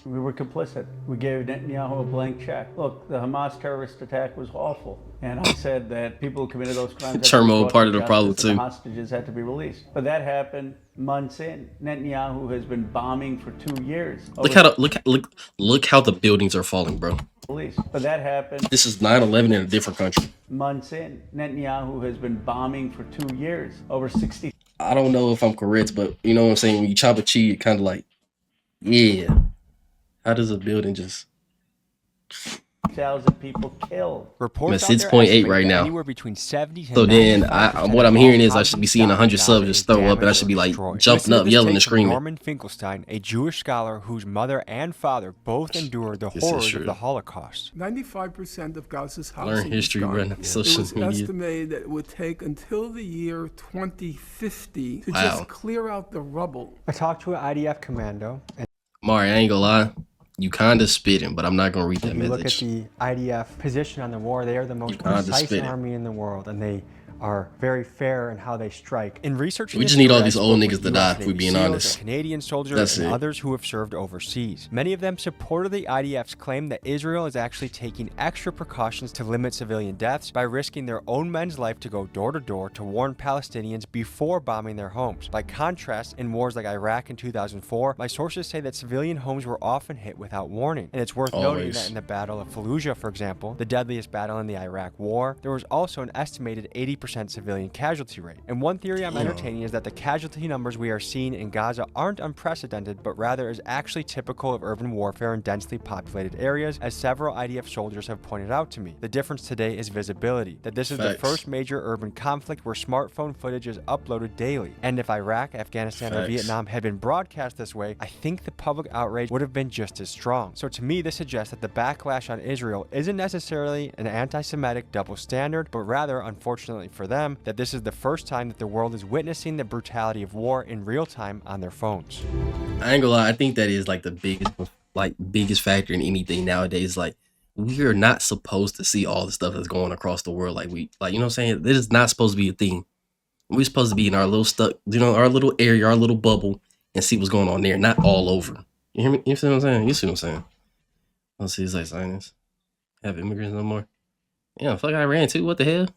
H: We were complicit. We gave Netanyahu a blank check. Look, the Hamas terrorist attack was awful. And I said that people who committed those crimes...
A: Turmoil part of the problem, too.
H: The hostages had to be released. But that happened months in. Netanyahu has been bombing for 2 years.
A: Look how the buildings are falling, bro.
H: But that happened...
A: This is 9/11 in a different country.
H: Months in. Netanyahu has been bombing for 2 years. Over 60...
A: I don't know if I'm correct, but you know what I'm saying? When you chop a cheese, it kind of like, yeah. How does a building just...
H: 1,000 people killed.
A: I'm at 6.8 right now. So then, what I'm hearing is I should be seeing 100 subs just throw up, and I should be like jumping up, yelling and screaming.
N: Norman Finkelstein, a Jewish scholar whose mother and father both endured the horrors of the Holocaust.
C: 95% of Gaza's housing
A: Learn history,
C: is gone.
A: bro. Social
C: It was
A: media.
C: estimated that it would take until the year 2050 to
A: Wow.
C: just clear out the rubble.
L: I talked to an IDF commando. And
A: Mari, I ain't gonna lie. You kind of spitting, but I'm not gonna read that
L: if you look at
A: message.
L: the IDF position on the war, they are the most
A: kinda
L: precise
A: spitting.
L: army in the world, and they
F: are very fair in how they strike.
N: In researching
A: we
N: this
A: just need all
N: story,
A: these
N: I
A: old
N: spoke
A: niggas
N: with
A: to
N: US
A: die, if we
N: Navy
A: being
N: SEALs,
A: honest.
N: Canadian soldiers,
A: That's
N: and
A: it.
N: others who have served overseas. Many of them supported the IDF's claim that Israel is actually taking extra precautions to limit civilian deaths by risking their own men's life to go door to door to warn Palestinians before bombing their homes. By contrast, in wars like Iraq in 2004, my sources say that civilian homes were often hit without warning. And it's worth noting that in the Battle of Fallujah, for example, the deadliest battle in the Iraq War, there was also an estimated 80% civilian casualty rate. And one theory I'm entertaining is that the casualty numbers we are seeing in Gaza aren't unprecedented, but rather is actually typical of urban warfare in densely populated areas, as several IDF soldiers have pointed out to me. The difference today is visibility, that this is the first major urban conflict where smartphone footage is uploaded daily. And if Iraq, Afghanistan, or Vietnam had been broadcast this way, I think the public outrage would have been just as strong. So to me, this suggests that the backlash on Israel isn't necessarily an anti-Semitic double standard, but rather, unfortunately for them, that this is the first time that the world is witnessing the brutality of war in real time on their phones.
A: I ain't gonna lie, I think that is like the biggest factor in anything nowadays. Like, we are not supposed to see all the stuff that's going across the world. Like, you know what I'm saying? This is not supposed to be a thing. We're supposed to be in our little our little area, our little bubble, and see what's going on there, not all over. You hear me? You see what I'm saying? You see what I'm saying? Let's see, it's like science. Have immigrants no more. Yeah, fuck Iran too. What the hell?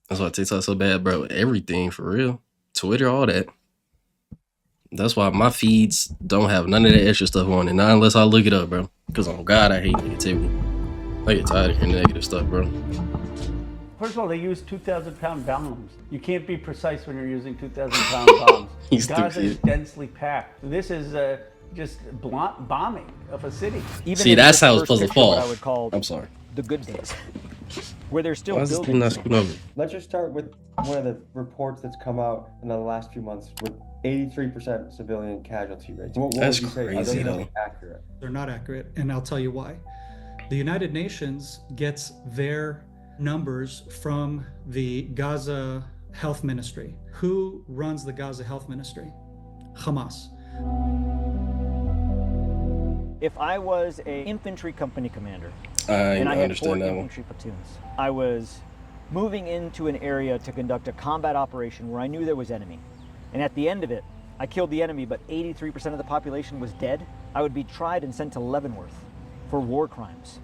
A: That's why TikTok's so bad, bro. Everything for real. Twitter, all that. That's why my feeds don't have none of that extra stuff on it. Not unless I look it up, bro. Because on God, I hate negativity. I get tired of hearing negative stuff, bro.
H: First of all, they use 2,000-pound bombs. You can't be precise when you're using 2,000-pound bombs. Gaza is densely packed. This is just blunt bombing of a city.
L: Even
A: see, that's how it's supposed to fall.
L: What I would call
A: I'm sorry.
L: The good days, where they're still
A: Why
L: building.
R: Let's just start with one of the reports that's come out in the last few months with 83% civilian casualty rates. What
A: That's
R: would you say?
A: crazy,
R: Are those
A: though.
R: accurate?
J: They're not accurate, and I'll tell you why. The United Nations gets their numbers from the Gaza Health Ministry. Who runs the Gaza Health Ministry? Hamas.
L: If I was an infantry company commander
A: and
L: I had 4 infantry platoons, I was moving into an area to conduct a combat operation where I knew there was enemy, and at the end of it, I killed the enemy, but 83% of the population was dead, I would be tried and sent to Leavenworth for war crimes.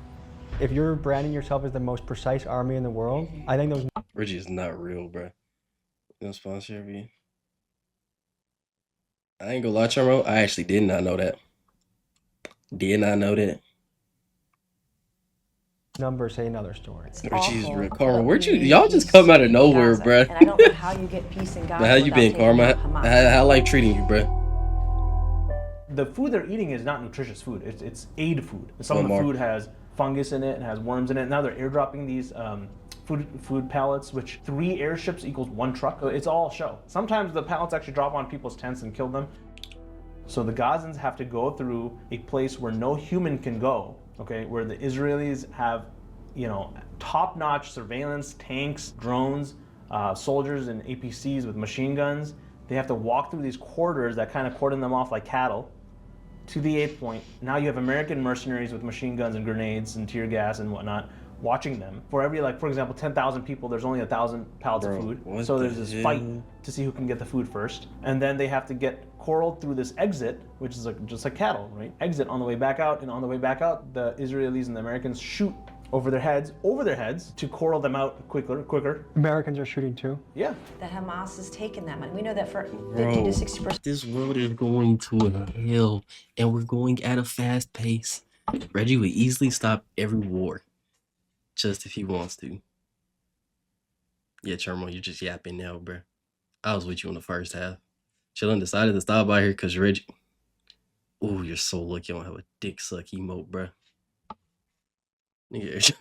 R: If you're branding yourself as the most precise army in the world, I think those...
A: Reggie is not real, bro. No sponsor every. I ain't gonna lie, Charmo. I actually did not know that. Did not know that.
R: Numbers say another story.
A: Reggie's real. Karma, where'd you? Y'all just come out of nowhere, bro.
D: And I don't know how you get peace in Gaza.
A: How you been, Karma? How life treating you, bro?
G: The food they're eating is not nutritious food. It's aid food. Some of the food has fungus in it and has worms in it. Now they're airdropping these food pallets, which 3 airships equals 1 truck. It's all show. Sometimes the pallets actually drop on people's tents and kill them. So the Gazans have to go through a place where no human can go, okay, where the Israelis have, you know, top-notch surveillance, tanks, drones, soldiers and APCs with machine guns. They have to walk through these corridors that kind of cordon them off like cattle to the 8th point. Now you have American mercenaries with machine guns and grenades and tear gas and whatnot watching them. For every, like, for example, 10,000 people, there's only 1,000 pallets of food. So there's this fight to see who can get the food first. And then they have to get corralled through this exit, which is like, just like cattle, right? Exit on the way back out, and on the way back out, the Israelis and the Americans shoot over their heads to corral them out quicker.
R: Americans are shooting too?
G: Yeah.
D: That Hamas has taken them, and we know that for 50
A: Bro,
D: to 60%.
A: this world is going to hell, and we're going at a fast pace. Reggie would easily stop every war, just if he wants to. Yeah, Charmo, you're just yapping now, bro. I was with you in the first half. Chillin decided to stop by here because Reggie. Ooh, you're so lucky I don't have a dick suck emote, bro. Nigga.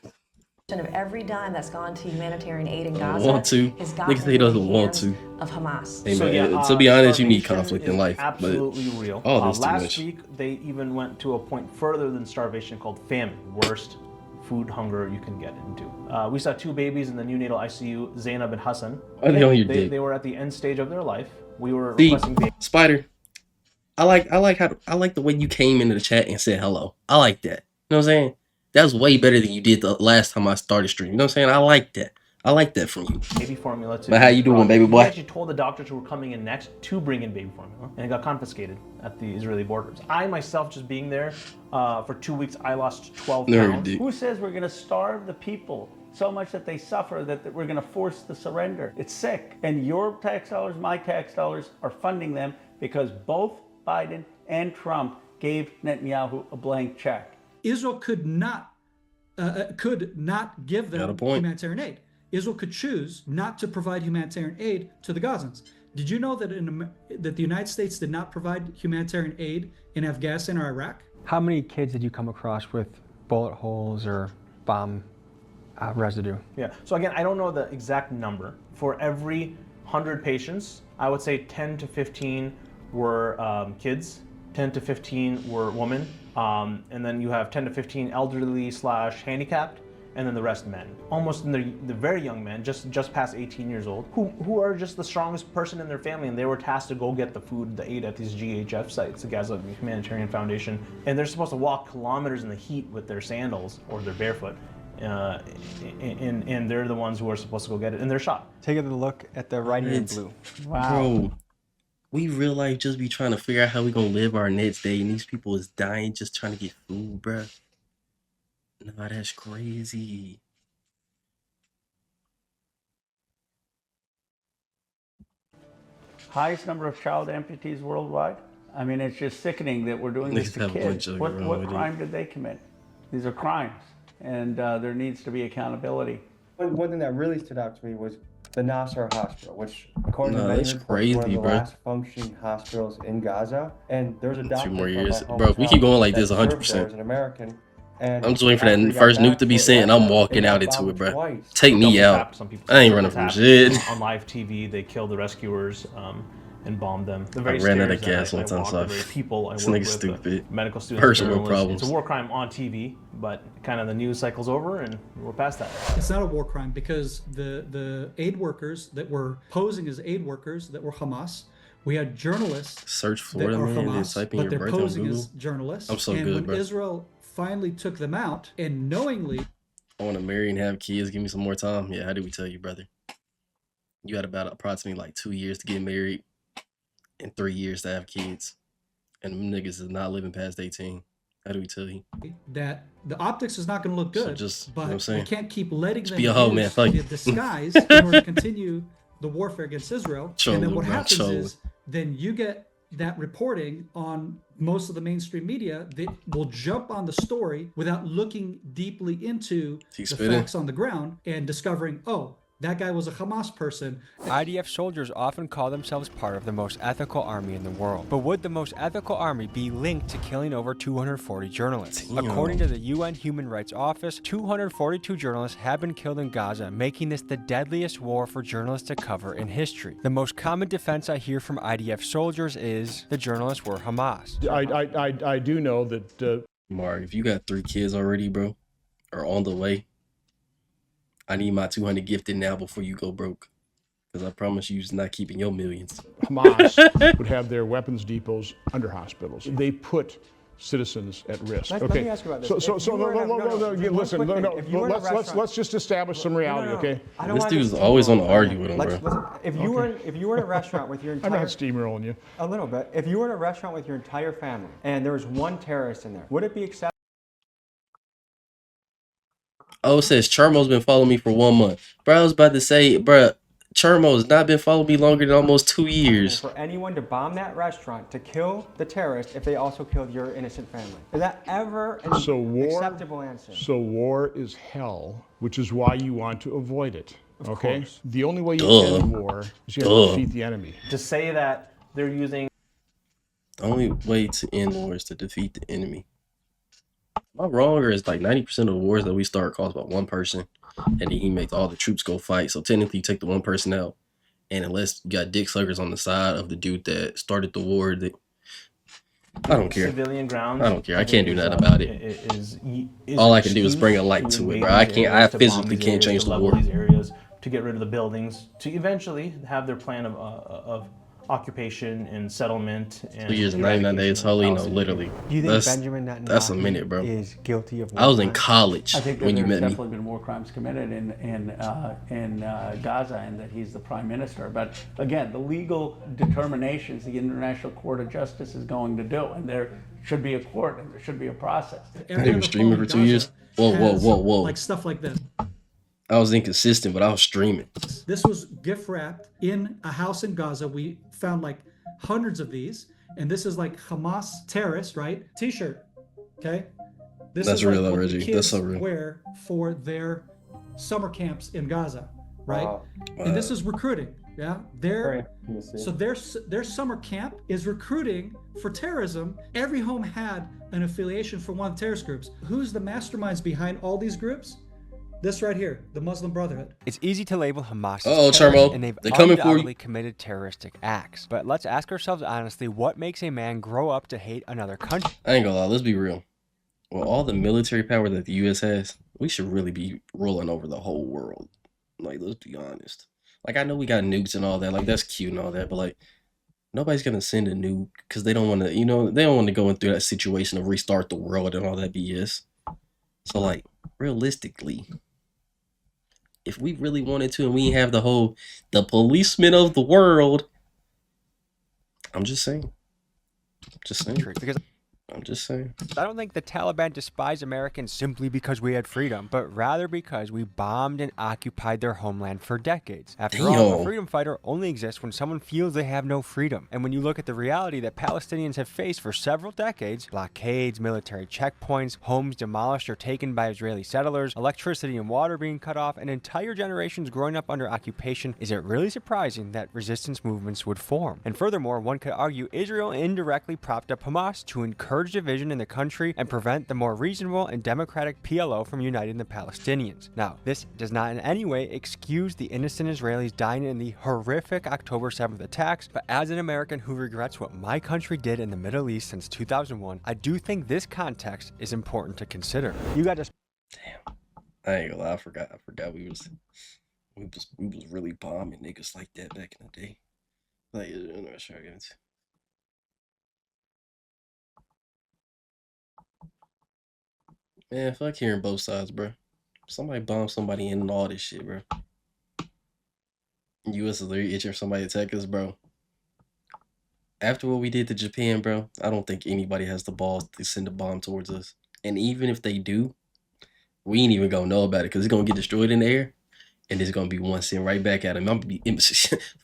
D: Of every dime that's gone to humanitarian aid in Gaza
A: Want to.
D: has gotten
A: Nigga say he doesn't
D: into the
A: want
D: hands
A: to.
D: of Hamas.
A: Hey, man, to be honest, you need conflict in life.
G: Absolutely
A: but
G: real.
A: Oh, this too
G: last
A: much.
G: week, they even went to a point further than starvation called famine. Worst food hunger you can get into. We saw 2 babies in the neonatal ICU, Zainab and Hassan.
A: Are they on your dick?
G: They were at the end stage of their life. We were
A: See,
G: requesting
A: Spider, I like the way you came into the chat and said hello. I like that. You know what I'm saying? That was way better than you did the last time I started streaming. You know what I'm saying? I like that. I like that from you.
G: Baby formula to.
A: But how you doing, baby boy?
G: He actually told the doctors who were coming in next to bring in baby formula, and it got confiscated at the Israeli borders. I myself, just being there for 2 weeks, I lost 12 pounds.
H: Who says we're going to starve the people so much that they suffer that we're going to force the surrender? It's sick. And your tax dollars, my tax dollars are funding them because both Biden and Trump gave Netanyahu a blank check.
J: Israel could not give them humanitarian aid. Israel could choose not to provide humanitarian aid to the Gazans. Did you know that that the United States did not provide humanitarian aid in Afghanistan or Iraq?
F: How many kids did you come across with bullet holes or bomb residue?
G: Yeah, so again, I don't know the exact number. For every 100 patients, I would say 10 to 15 were kids, 10 to 15 were women, and then you have 10 to 15 elderly / handicapped, and then the rest men. Almost in the very young men, just past 18 years old, who are just the strongest person in their family, and they were tasked to go get the food, the aid at these GHF sites, the Gaza Humanitarian Foundation, and they're supposed to walk kilometers in the heat with their sandals or they're barefoot, and they're the ones who are supposed to go get it, and they're shot.
F: Take a look at the writing in blue.
A: Wow. Bro, we real life just be trying to figure out how we gonna live our next day, and these people is dying just trying to get food, bruh. Nah, that's crazy.
H: Highest number of child amputees worldwide. I mean, it's just sickening that we're doing this to kids. What crime did they commit? These are crimes, and there needs to be accountability.
R: One thing that really stood out to me was the Nasser Hospital, which, according to many reports,
A: crazy,
R: one of the
A: bro.
R: last functioning hospitals in Gaza. And there's a doctor
A: 2 more
R: from
A: years,
R: my
A: bro. If we keep going like this, 100%.
R: As an American, and
A: I'm just waiting for that first nuke to be sent, and I'm walking out into it, bro. Take me out. I ain't running from shit.
G: On live TV, they killed the rescuers and bombed them. The
A: I
G: very
A: ran out of
G: stairs
A: gas one time, so
G: people I
A: this
G: work
A: nigga's
G: with,
A: stupid.
G: Medical students,
A: Person with
G: journalists.
A: problems.
G: It's a war crime on TV, but kind of the news cycle's over, and we're past that.
J: It's not a war crime because the aid workers that were posing as aid workers that were Hamas. We had journalists
A: Search Florida,
J: that are
A: man,
J: Hamas,
A: type in
J: but
A: your
J: they're
A: birthday on
J: posing
A: Google.
J: as journalists.
A: I'm so
J: and
A: good,
J: when
A: bro.
J: Israel finally took them out and knowingly,
A: I want to marry and have kids. Give me some more time. Yeah, how did we tell you, brother? You had about approximately like 2 years to get married and 3 years to have kids. And them niggas is not living past 18. How do we tell you?
J: that the optics is not going to look good,
A: just, you
J: but
A: know what I'm saying?
J: we can't keep letting
A: Just
J: them
A: be a hoe, man.
J: use
A: Fuck
J: the
A: you.
J: disguise in order to continue the warfare against Israel.
A: Trolling,
J: and then what
A: bro,
J: happens
A: trolling.
J: is then you get that reporting on most of the mainstream media that will jump on the story without looking deeply into the
A: spitting?
J: facts on the ground and discovering, oh, that guy was a Hamas person.
N: IDF soldiers often call themselves part of the most ethical army in the world. But would the most ethical army be linked to killing over 240 journalists?
A: Damn.
N: According to the UN Human Rights Office, 242 journalists have been killed in Gaza, making this the deadliest war for journalists to cover in history. The most common defense I hear from IDF soldiers is the journalists were Hamas.
K: I do know that...
A: Mark, if you got 3 kids already, bro, or on the way, I need my 200 gifted now before you go broke. Because I promise you's not keeping your millions.
K: Hamas would have their weapons depots under hospitals. They put citizens at risk.
R: Let me ask you about this.
K: Let's just establish some reality, okay?
A: This dude's always on to argue with him, bro.
F: If you were in a restaurant with your entire...
K: I'm not steamrolling you.
F: A little bit. If you were in a restaurant with your entire family and there was one terrorist in there, would it be acceptable?
A: Oh, it says Charmo's been following me for 1 month. Bro, I was about to say, bro, Charmo's not been following me longer than almost 2 years.
F: For anyone to bomb that restaurant to kill the terrorist if they also killed your innocent family. Is that ever an acceptable answer?
K: So war is hell, which is why you want to avoid it, okay? The only way you end war is you have to defeat the enemy.
G: To say that they're using...
A: The only way to end war is to defeat the enemy. Am I wrong, or is like 90% of the wars that we start cause about one person, and then he makes all the troops go fight? So technically, you take the one person out, and unless you got dick suckers on the side of the dude that started the war, that I don't care.
G: Civilian grounds.
A: I don't care. I can't do nothing about it. All I can do is bring a light to it, bro. I can't. I physically can't change the war.
G: These areas to get rid of the buildings, to eventually have their plan of occupation and settlement. And
A: 2 years and 99 days, holy no, literally.
N: Do you think Benjamin Netanyahu
A: that's a minute, bro.
N: is guilty of war
A: I was in
N: crimes?
A: college
H: I think that
A: when you
H: there's
A: met me.
H: definitely been war crimes committed in Gaza, and that he's the prime minister. But again, the legal determinations the International Court of Justice is going to do, and there should be a court and there should be a process.
A: They were streaming for 2 years. Whoa.
J: Like stuff like this.
A: I was inconsistent, but I was streaming.
J: This was gift wrapped in a house in Gaza. We found like hundreds of these, and this is like Hamas terrorist, right? T-shirt. Okay. This
A: That's
J: is
A: real,
J: like what
A: Reggie.
J: the kids
A: That's so real.
J: wear for their summer camps in Gaza, right?
R: Wow.
J: And this is recruiting. Yeah,
R: Very
J: so their summer camp is recruiting for terrorism. Every home had an affiliation for one of the terrorist groups. Who's the masterminds behind all these groups? This right here, the Muslim Brotherhood.
N: It's easy to label Hamas
A: Uh-oh,
N: as terrorists,
A: Charmo.
N: and they've
A: They're coming for you.
N: undoubtedly committed terroristic acts. But let's ask ourselves honestly, what makes a man grow up to hate another country?
A: I ain't gonna lie, let's be real. Well, all the military power that the U.S. has, we should really be rolling over the whole world. Like, let's be honest. Like, I know we got nukes and all that. Like, that's cute and all that. But, like, nobody's going to send a nuke because they don't want to, they don't want to go through that situation of restart the world and all that BS. So, like, realistically, if we really wanted to and we have the policeman of the world, I'm just saying.
N: Because
A: I'm just saying.
N: I don't think the Taliban despise Americans simply because we had freedom, but rather because we bombed and occupied their homeland for decades. After all, a freedom fighter only exists when someone feels they have no freedom. And when you look at the reality that Palestinians have faced for several decades, blockades, military checkpoints, homes demolished or taken by Israeli settlers, electricity and water being cut off, and entire generations growing up under occupation, is it really surprising that resistance movements would form? And furthermore, one could argue Israel indirectly propped up Hamas to encourage division in the country and prevent the more reasonable and democratic PLO from uniting the Palestinians. Now, this does not in any way excuse the innocent Israelis dying in the horrific October 7th attacks, but as an American who regrets what my country did in the Middle East since 2001, I do think this context is important to consider. You got to...
A: Damn. I ain't gonna lie, I forgot we was really bombing niggas like that back in the day. Like, I'm not sure I get into. Man, fuck hearing both sides, bro. Somebody bombed somebody in and all this shit, bro. U.S. is literally itching for somebody to attack us, bro. After what we did to Japan, bro, I don't think anybody has the balls to send a bomb towards us. And even if they do, we ain't even gonna know about it because it's gonna get destroyed in the air, and there's gonna be one sent right back at him. I'm gonna be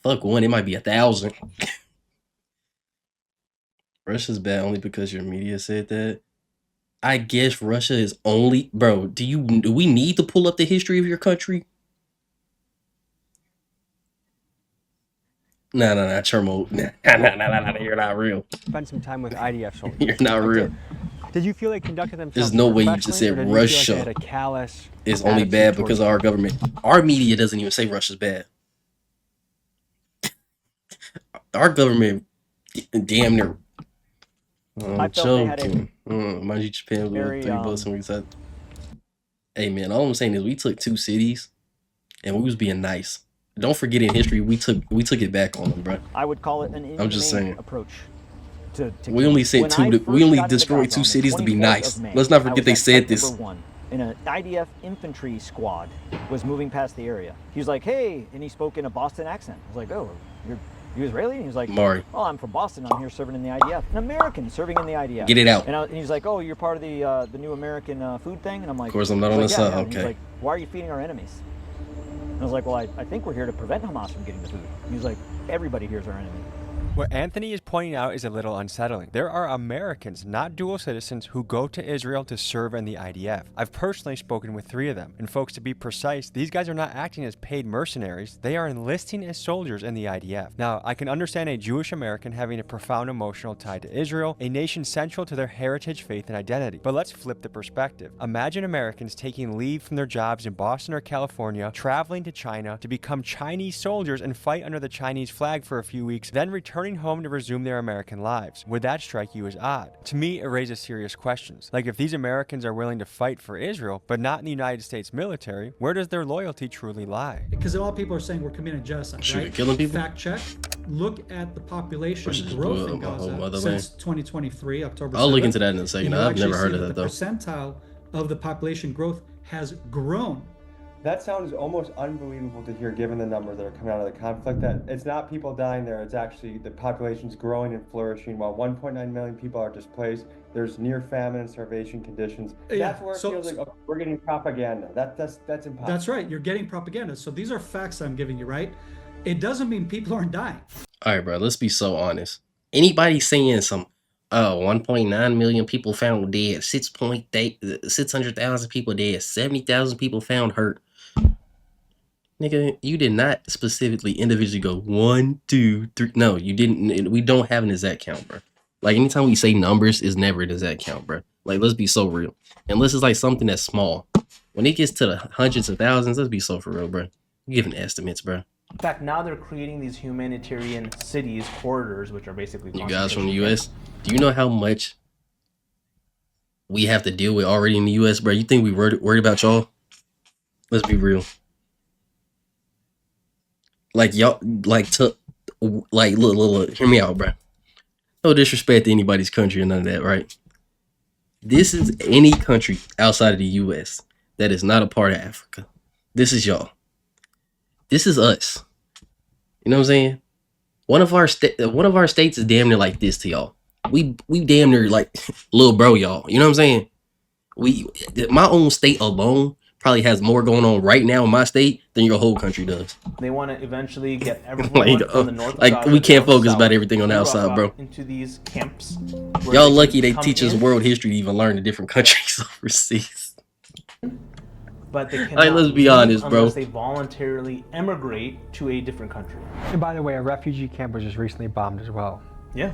A: fuck one, it might be 1,000. Russia's bad only because your media said that. I guess Russia is only, bro. Do we need to pull up the history of your country? Nah, Chermo. Nah, you're not real.
N: Spend some time with IDF soldiers.
A: You're not real.
N: Did you feel they conducted themselves?
A: There's no way you just said Russia is only bad because of our government. Our media doesn't even say Russia's bad. Our government damn near. I'm joking. Mind you, Japan blew 3 bullets and we said, hey man, all I'm saying is we took 2 cities and we was being nice. Don't forget in history we took it back on them, bro.
L: I would call it an inhumane approach.
A: We only said we only destroyed 2 cities to be nice. Let's not forget they said this.
L: And an IDF infantry squad was moving past the area. He was like, hey, and he spoke in a Boston accent. I was like, oh, you Israeli? And he was like,
A: Mari.
L: oh, I'm from Boston. I'm here serving in the IDF. An American serving in the IDF.
A: Get it out.
L: And he's like, oh, you're part of the new American food thing? And I'm like,
A: of course I'm not on the side.
L: And
A: okay.
L: he's like, why are you feeding our enemies? And I was like, well, I think we're here to prevent Hamas from getting the food. And he's like, everybody here is our enemy.
N: What Anthony is pointing out is a little unsettling. There are Americans, not dual citizens, who go to Israel to serve in the IDF. I've personally spoken with 3 of them. And folks, to be precise, these guys are not acting as paid mercenaries. They are enlisting as soldiers in the IDF. Now, I can understand a Jewish American having a profound emotional tie to Israel, a nation central to their heritage, faith, and identity. But let's flip the perspective. Imagine Americans taking leave from their jobs in Boston or California, traveling to China to become Chinese soldiers and fight under the Chinese flag for a few weeks, then returning returning home to resume their American lives. Would that strike you as odd? To me, it raises serious questions. Like, if these Americans are willing to fight for Israel, but not in the United States military, where does their loyalty truly lie?
J: Because a lot of people are saying we're committing genocide, right?
A: Killing people?
J: Fact check. Look at the population
A: Just
J: growth in
A: blew up my whole
J: Gaza
A: motherland.
J: since 2023, October 7th.
A: I'll look into that in a second.
J: You'll
A: I've
J: actually
A: never heard
J: see
A: of that,
J: the
A: though.
J: percentile of the population growth has grown.
R: That sounds almost unbelievable to hear, given the numbers that are coming out of the conflict, that it's not people dying there, it's actually the population's growing and flourishing. While 1.9 million people are displaced, there's near famine and starvation conditions.
J: Yeah,
R: That's where it feels like we're getting propaganda. That's impossible.
J: That's right, you're getting propaganda. So these are facts I'm giving you, right? It doesn't mean people aren't dying.
A: All right, bro, let's be so honest. Anybody saying some, 1.9 million people found dead, 600,000 people dead, 70,000 people found hurt. Nigga, you did not specifically individually go 1, 2, 3. No, you didn't. We don't have an exact count, bro. Like, anytime we say numbers, it's never an exact count, bro. Like, let's be so real. Unless it's like something that's small. When it gets to the hundreds of thousands, let's be so for real, bro. You're giving estimates, bro.
G: In fact, now they're creating these humanitarian cities, corridors, which are basically
A: You guys from the U.S., do you know how much we have to deal with already in the U.S., bro? You think we worried about y'all? Let's be real. Like, y'all, look, hear me out, bro. No disrespect to anybody's country or none of that, right? This is any country outside of the U.S. that is not a part of Africa. This is y'all. This is us. You know what I'm saying? One of our states is damn near like this to y'all. We damn near like little bro, y'all. You know what I'm saying? My own state alone probably has more going on right now in my state than your whole country does.
G: They want to eventually get everyone from the north.
A: Like, we can't focus about everything on the outside, bro.
G: Into these camps.
A: Y'all lucky they teach us world history to even learn the different countries overseas.
G: But they cannot
A: like, let's be honest, bro.
G: Unless they voluntarily emigrate to a different country.
F: And by the way, a refugee camp was just recently bombed as well.
G: Yeah.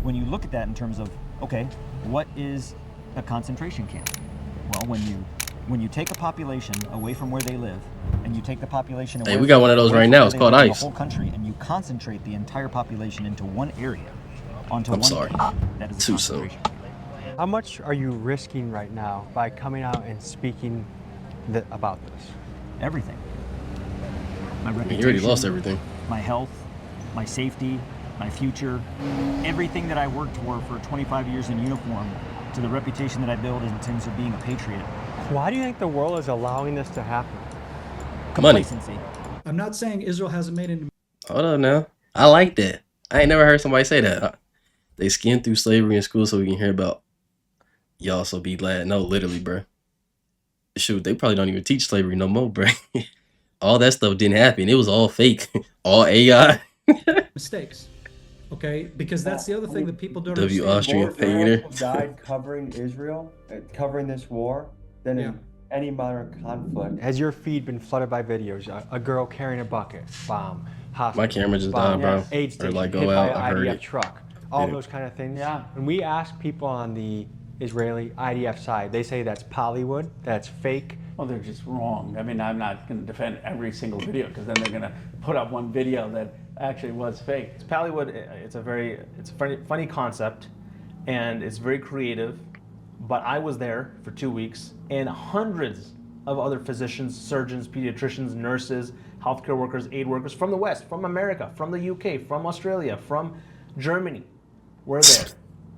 L: When you look at that in terms of, okay, what is a concentration camp? Well, when you take a population away from where they live, and you take the population away,
A: hey, we got one of those right now. It's called ICE.
L: The whole country, and you concentrate the entire population into one area, onto
A: I'm
L: one
A: sorry.
L: camp. That is
A: Too soon.
F: How much are you risking right now by coming out and speaking about this?
L: Everything. My reputation.
A: You already lost everything.
L: My health, my safety, my future, everything that I worked for 25 years in uniform, to the reputation that I built in terms of being a patriot.
F: Why do you think the world is allowing this to happen?
L: Complacency.
J: I'm not saying Israel hasn't made any.
A: Hold on now. I like that. I ain't never heard somebody say that. They skimmed through slavery in school so we can hear about y'all, so be glad. No, literally, bro. Shoot, they probably don't even teach slavery no more, bro. All that stuff didn't happen. It was all fake. All AI.
J: Mistakes. Okay? Because that's the other thing that people don't
A: W.
J: understand.
A: Austrian painter.
R: Died covering Israel, covering this war, than in any modern conflict.
F: Has your feed been flooded by videos? A girl carrying a bucket, bomb, hospital,
A: My camera just
F: bomb,
A: died, bro.
F: aid
A: Or
F: station,
A: like
F: hit
A: go
F: by
A: out.
F: an
A: I heard
F: IDF
A: it.
F: truck, all
A: Yeah.
F: those kind of things.
H: Yeah.
F: When we ask people on the Israeli IDF side, they say that's Bollywood, that's fake.
H: Well, they're just wrong. I mean, I'm not going to defend every single video because then they're going to put up one video that actually was fake.
G: It's Pallywood. It's a funny concept, and it's very creative. But I was there for 2 weeks, and hundreds of other physicians, surgeons, pediatricians, nurses, healthcare workers, aid workers from the West, from America, from the UK, from Australia, from Germany were there.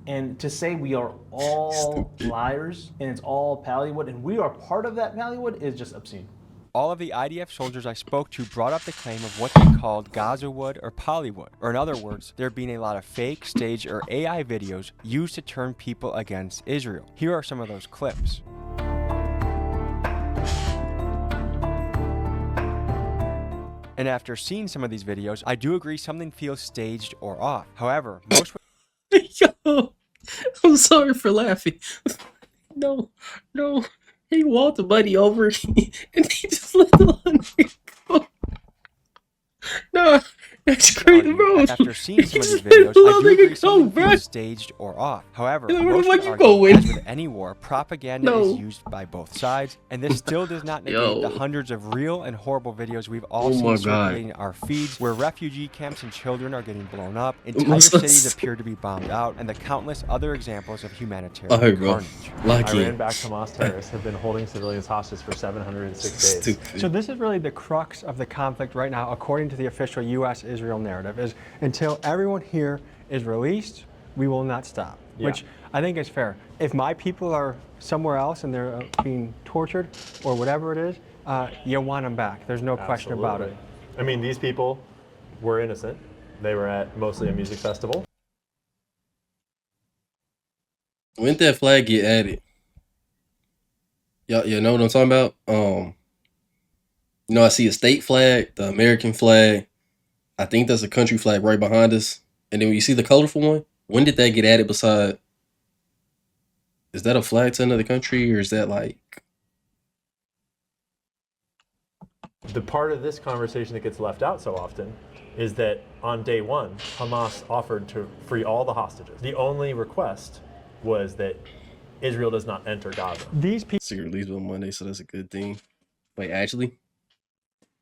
G: And to say we are all liars and it's all Pallywood and we are part of that Pallywood is just obscene.
N: All of the IDF soldiers I spoke to brought up the claim of what they called Gazawood or Pollywood, or in other words, there being a lot of fake, staged, or AI videos used to turn people against Israel. Here are some of those clips. And after seeing some of these videos, I do agree something feels staged or off. However, most...
A: Yo, I'm sorry for laughing. No. He walked the buddy over and he just let the line go. No, That's crazy, bro.
N: After seeing some of these videos, I do agree some feel staged or off. However, most would argue, as with any war, propaganda is used by both sides, and this still does not negate the hundreds of real and horrible videos we've all seen circulating our feeds, where refugee camps and children are getting blown up, entire cities appear to be bombed out, and the countless other examples of humanitarian carnage.
Q: Iran-backed Hamas terrorists have been holding civilians hostage for 706 days.
F: So this is really the crux of the conflict right now, according to the official U.S.-Israel narrative, is until everyone here is released, we will not stop, which I think is fair. If my people are somewhere else and they're being tortured or whatever it is, you want them back. There's no question about it.
Q: I mean, these people were innocent. They were at mostly a music festival.
A: When did that flag get added? Y'all know what I'm talking about? You know, I see a state flag, the American flag. I think that's a country flag right behind us. And then when you see the colorful one, when did that get added beside? Is that a flag to another country, or is that like?
Q: The part of this conversation that gets left out so often is that on day one, Hamas offered to free all the hostages. The only request was that Israel does not enter Gaza.
F: These people
A: secret leaves on Monday, so that's a good thing. Wait, actually,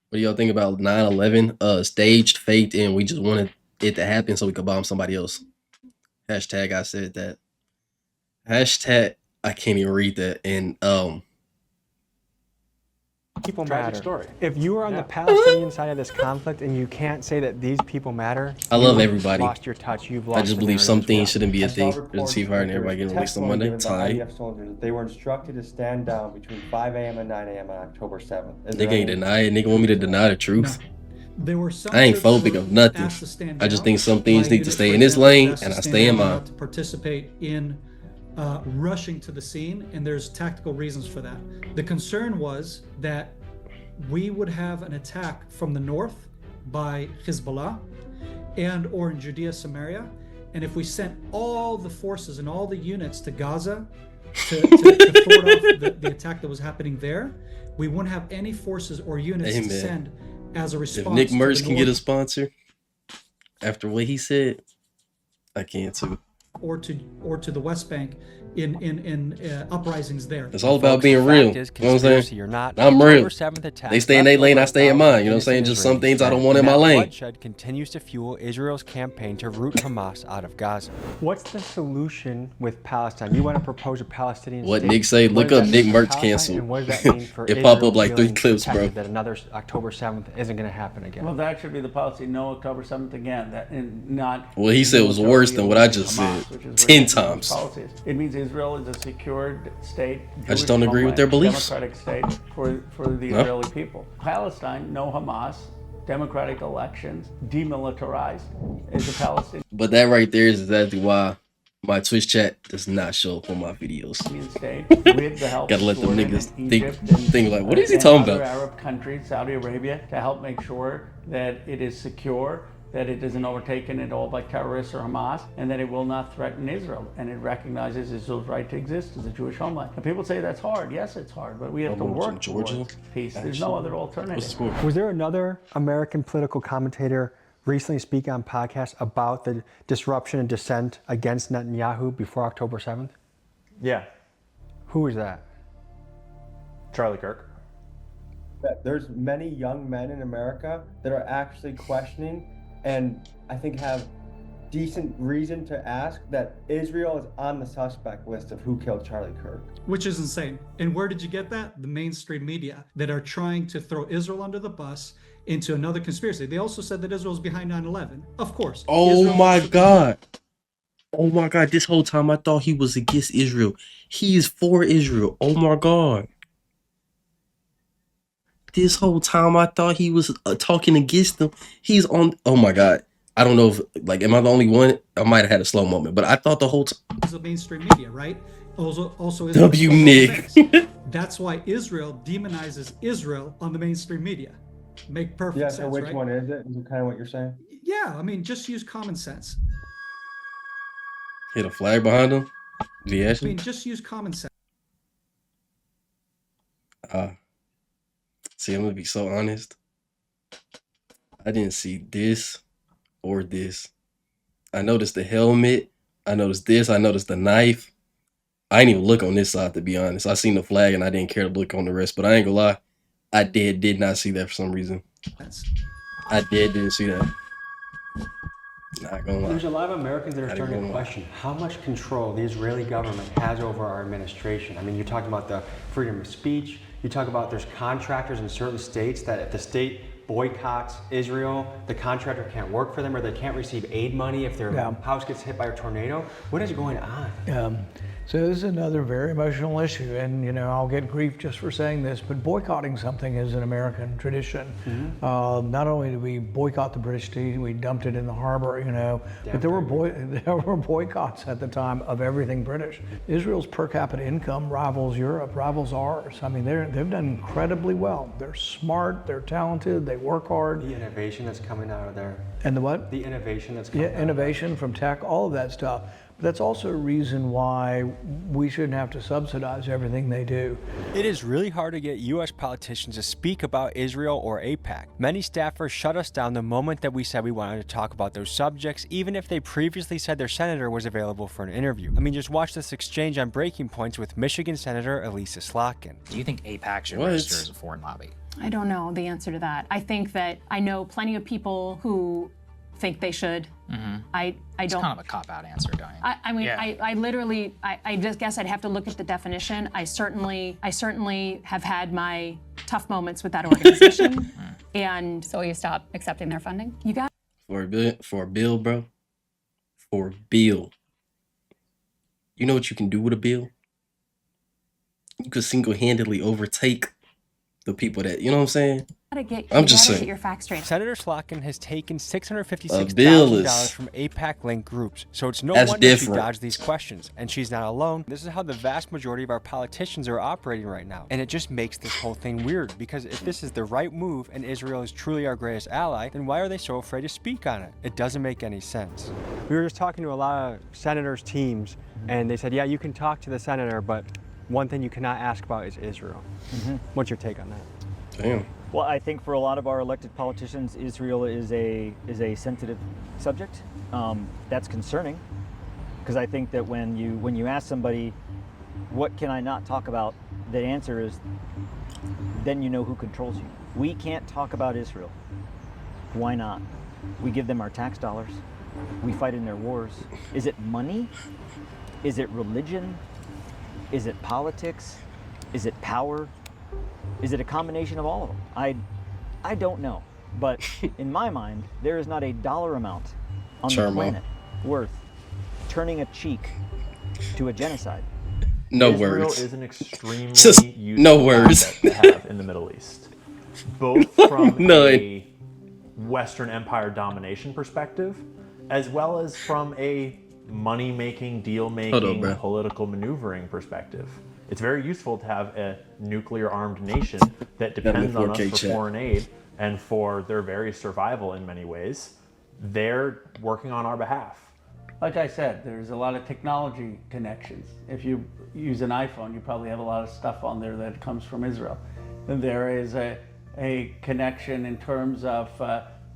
A: what do y'all think about 9/11? Staged, faked, and we just wanted it to happen so we could bomb somebody else. Hashtag I said that. Hashtag I can't even read that. And
F: people matter. Story. If you are on the Palestinian side of this conflict and you can't say that these people matter,
A: I love everybody.
F: Lost your touch. You've lost.
A: I just believe some things shouldn't be a thing. There's a ceasefire and everybody getting released on Monday.
R: IDF soldiers, they were instructed to stand down between 5 a.m. and 9 a.m. on October 7th.
A: Nigga ain't deny it. Nigga want me to deny the truth.
J: No. There were some
A: I ain't phobic of nothing. I just think some things need to stay in this lane, and I stay in mine.
J: To participate in rushing to the scene, and there's tactical reasons for that. The concern was that we would have an attack from the north by Hezbollah and or in Judea, Samaria, and if we sent all the forces and all the units to Gaza to thwart off the attack that was happening there, we wouldn't have any forces or units to send as a response.
A: If Nick Merch can get a sponsor after what he said, I can too.
J: Or to the West Bank in uprisings there.
A: It's all about being real. You know what I'm saying? I'm real. They stay in their lane, I stay in mine. You know what I'm saying? Just some things I don't want in my lane.
N: Bloodshed continues to fuel Israel's campaign to root Hamas out of Gaza.
F: What's the solution with Palestine? You want to propose a Palestinian
A: what
F: state?
A: Nick say? Look up Nick Merch canceled.
F: And what does that mean for
A: it pop up like 3 clips, bro.
F: That another October 7th isn't going to happen again.
H: Well, that should be the policy. No October 7th again. That and not.
A: Well, he said it was worse than what I just said. 10 times.
H: It means Israel is a secured state.
A: I just don't agree with their beliefs.
H: Democratic state for the Israeli people. Palestine, no Hamas, democratic elections, demilitarized, is a Palestinian.
A: But that right there is exactly why my Twitch chat does not show up on my videos.
H: State with the help
A: gotta let them
H: Jordan
A: niggas
H: and
A: think like, what is he
H: and
A: talking
H: other
A: about?
H: Arab countries, Saudi Arabia, to help make sure that it is secure, that it isn't overtaken at all by terrorists or Hamas, and that it will not threaten Israel. And it recognizes Israel's right to exist as a Jewish homeland. And people say that's hard. Yes, it's hard, but we have to work towards peace. There's no other alternative.
F: Was there another American political commentator recently speak on podcasts about the disruption and dissent against Netanyahu before October 7th?
Q: Yeah.
F: Who was that?
Q: Charlie Kirk.
R: There's many young men in America that are actually questioning and I think have decent reason to ask that Israel is on the suspect list of who killed Charlie Kirk.
J: Which is insane. And where did you get that? The mainstream media that are trying to throw Israel under the bus into another conspiracy. They also said that Israel's behind 9/11. Of course.
A: Oh my God. Oh my God. This whole time I thought he was against Israel. He is for Israel. Oh my God. This whole time I thought he was talking against them. He's on. Oh my God. I don't know if, like, am I the only one? I might have had a slow moment, but I thought the whole time.
J: It's the mainstream media, right? Also
A: W. Nick.
J: That's why Israel demonizes Israel on the mainstream media. Make perfect sense,
R: so which
J: right?
R: one is it? Is it kind of what you're saying?
J: Yeah, I mean, just use common sense.
A: Hit a flag behind him? Did he
J: I
A: actually?
J: mean, just use common sense.
A: See, I'm gonna be so honest. I didn't see this or this. I noticed the helmet. I noticed this. I noticed the knife. I didn't even look on this side, to be honest. I seen the flag and I didn't care to look on the rest, but I ain't gonna lie. I did not see that for some reason. I didn't see that. Not gonna lie.
E: There's a lot of Americans that are starting to question how much control the Israeli government has over our administration. I mean, you talk about the freedom of speech. You talk about there's contractors in certain states that if the state boycotts Israel, the contractor can't work for them or they can't receive aid money if their house gets hit by a tornado. What is going on?
B: So this is another very emotional issue, and you know, I'll get grief just for saying this, but boycotting something is an American tradition. Not only did we boycott the British tea, we dumped it in the harbor, you know, but there were boycotts at the time of everything British. Israel's per capita income rivals Europe, rivals ours. I mean, they've done incredibly well. They're smart, they're talented, they work hard.
E: The innovation that's coming out of there.
B: And the what?
E: The innovation that's coming out.
B: Yeah, innovation from tech, all of that stuff. But that's also a reason why we shouldn't have to subsidize everything they do.
N: It is really hard to get U.S. politicians to speak about Israel or AIPAC. Many staffers shut us down the moment that we said we wanted to talk about those subjects, even if they previously said their senator was available for an interview. I mean, just watch this exchange on Breaking Points with Michigan Senator Elisa Slotkin.
M: Do you think AIPAC should register as a foreign lobby?
P: I don't know the answer to that. I think that I know plenty of people who think they should. I don't.
M: It's kind of a cop-out answer, don't you?
P: I mean, I literally, I just guess I'd have to look at the definition. I certainly have had my tough moments with that organization. And
X: so you stop accepting their funding?
P: You got
A: for a bill, bro. For a bill. You know what you can do with a bill? You could single-handedly overtake the people that, you know what I'm saying? I'm just saying.
P: Get your facts straight.
N: Senator Slotkin has taken $656,000 from AIPAC-linked groups, so it's no wonder she dodged these questions. And she's not alone. This is how the vast majority of our politicians are operating right now. And it just makes this whole thing weird, because if this is the right move and Israel is truly our greatest ally, then why are they so afraid to speak on it? It doesn't make any sense. We were just talking to a lot of senators' teams, and they said, yeah, you can talk to the senator, but one thing you cannot ask about is Israel. What's your take on that?
A: Damn.
L: Well, I think for a lot of our elected politicians, Israel is a sensitive subject. That's concerning, because I think that when you ask somebody, what can I not talk about, the answer is, then you know who controls you. We can't talk about Israel. Why not? We give them our tax dollars. We fight in their wars. Is it money? Is it religion? Is it politics? Is it power? Is it a combination of all of them? I don't know. But in my mind, there is not a dollar amount on the planet worth turning a cheek to a genocide.
A: No
Q: Israel
A: words.
Q: Is an extremely
A: Just
Q: useful
A: no words.
Q: asset to have in the Middle East, both from a Western Empire domination perspective, as well as from a money-making, deal-making, political maneuvering perspective. It's very useful to have a nuclear-armed nation that depends on us for foreign aid and for their very survival in many ways. They're working on our behalf.
H: Like I said, there's a lot of technology connections. If you use an iPhone, you probably have a lot of stuff on there that comes from Israel. And there is a connection in terms of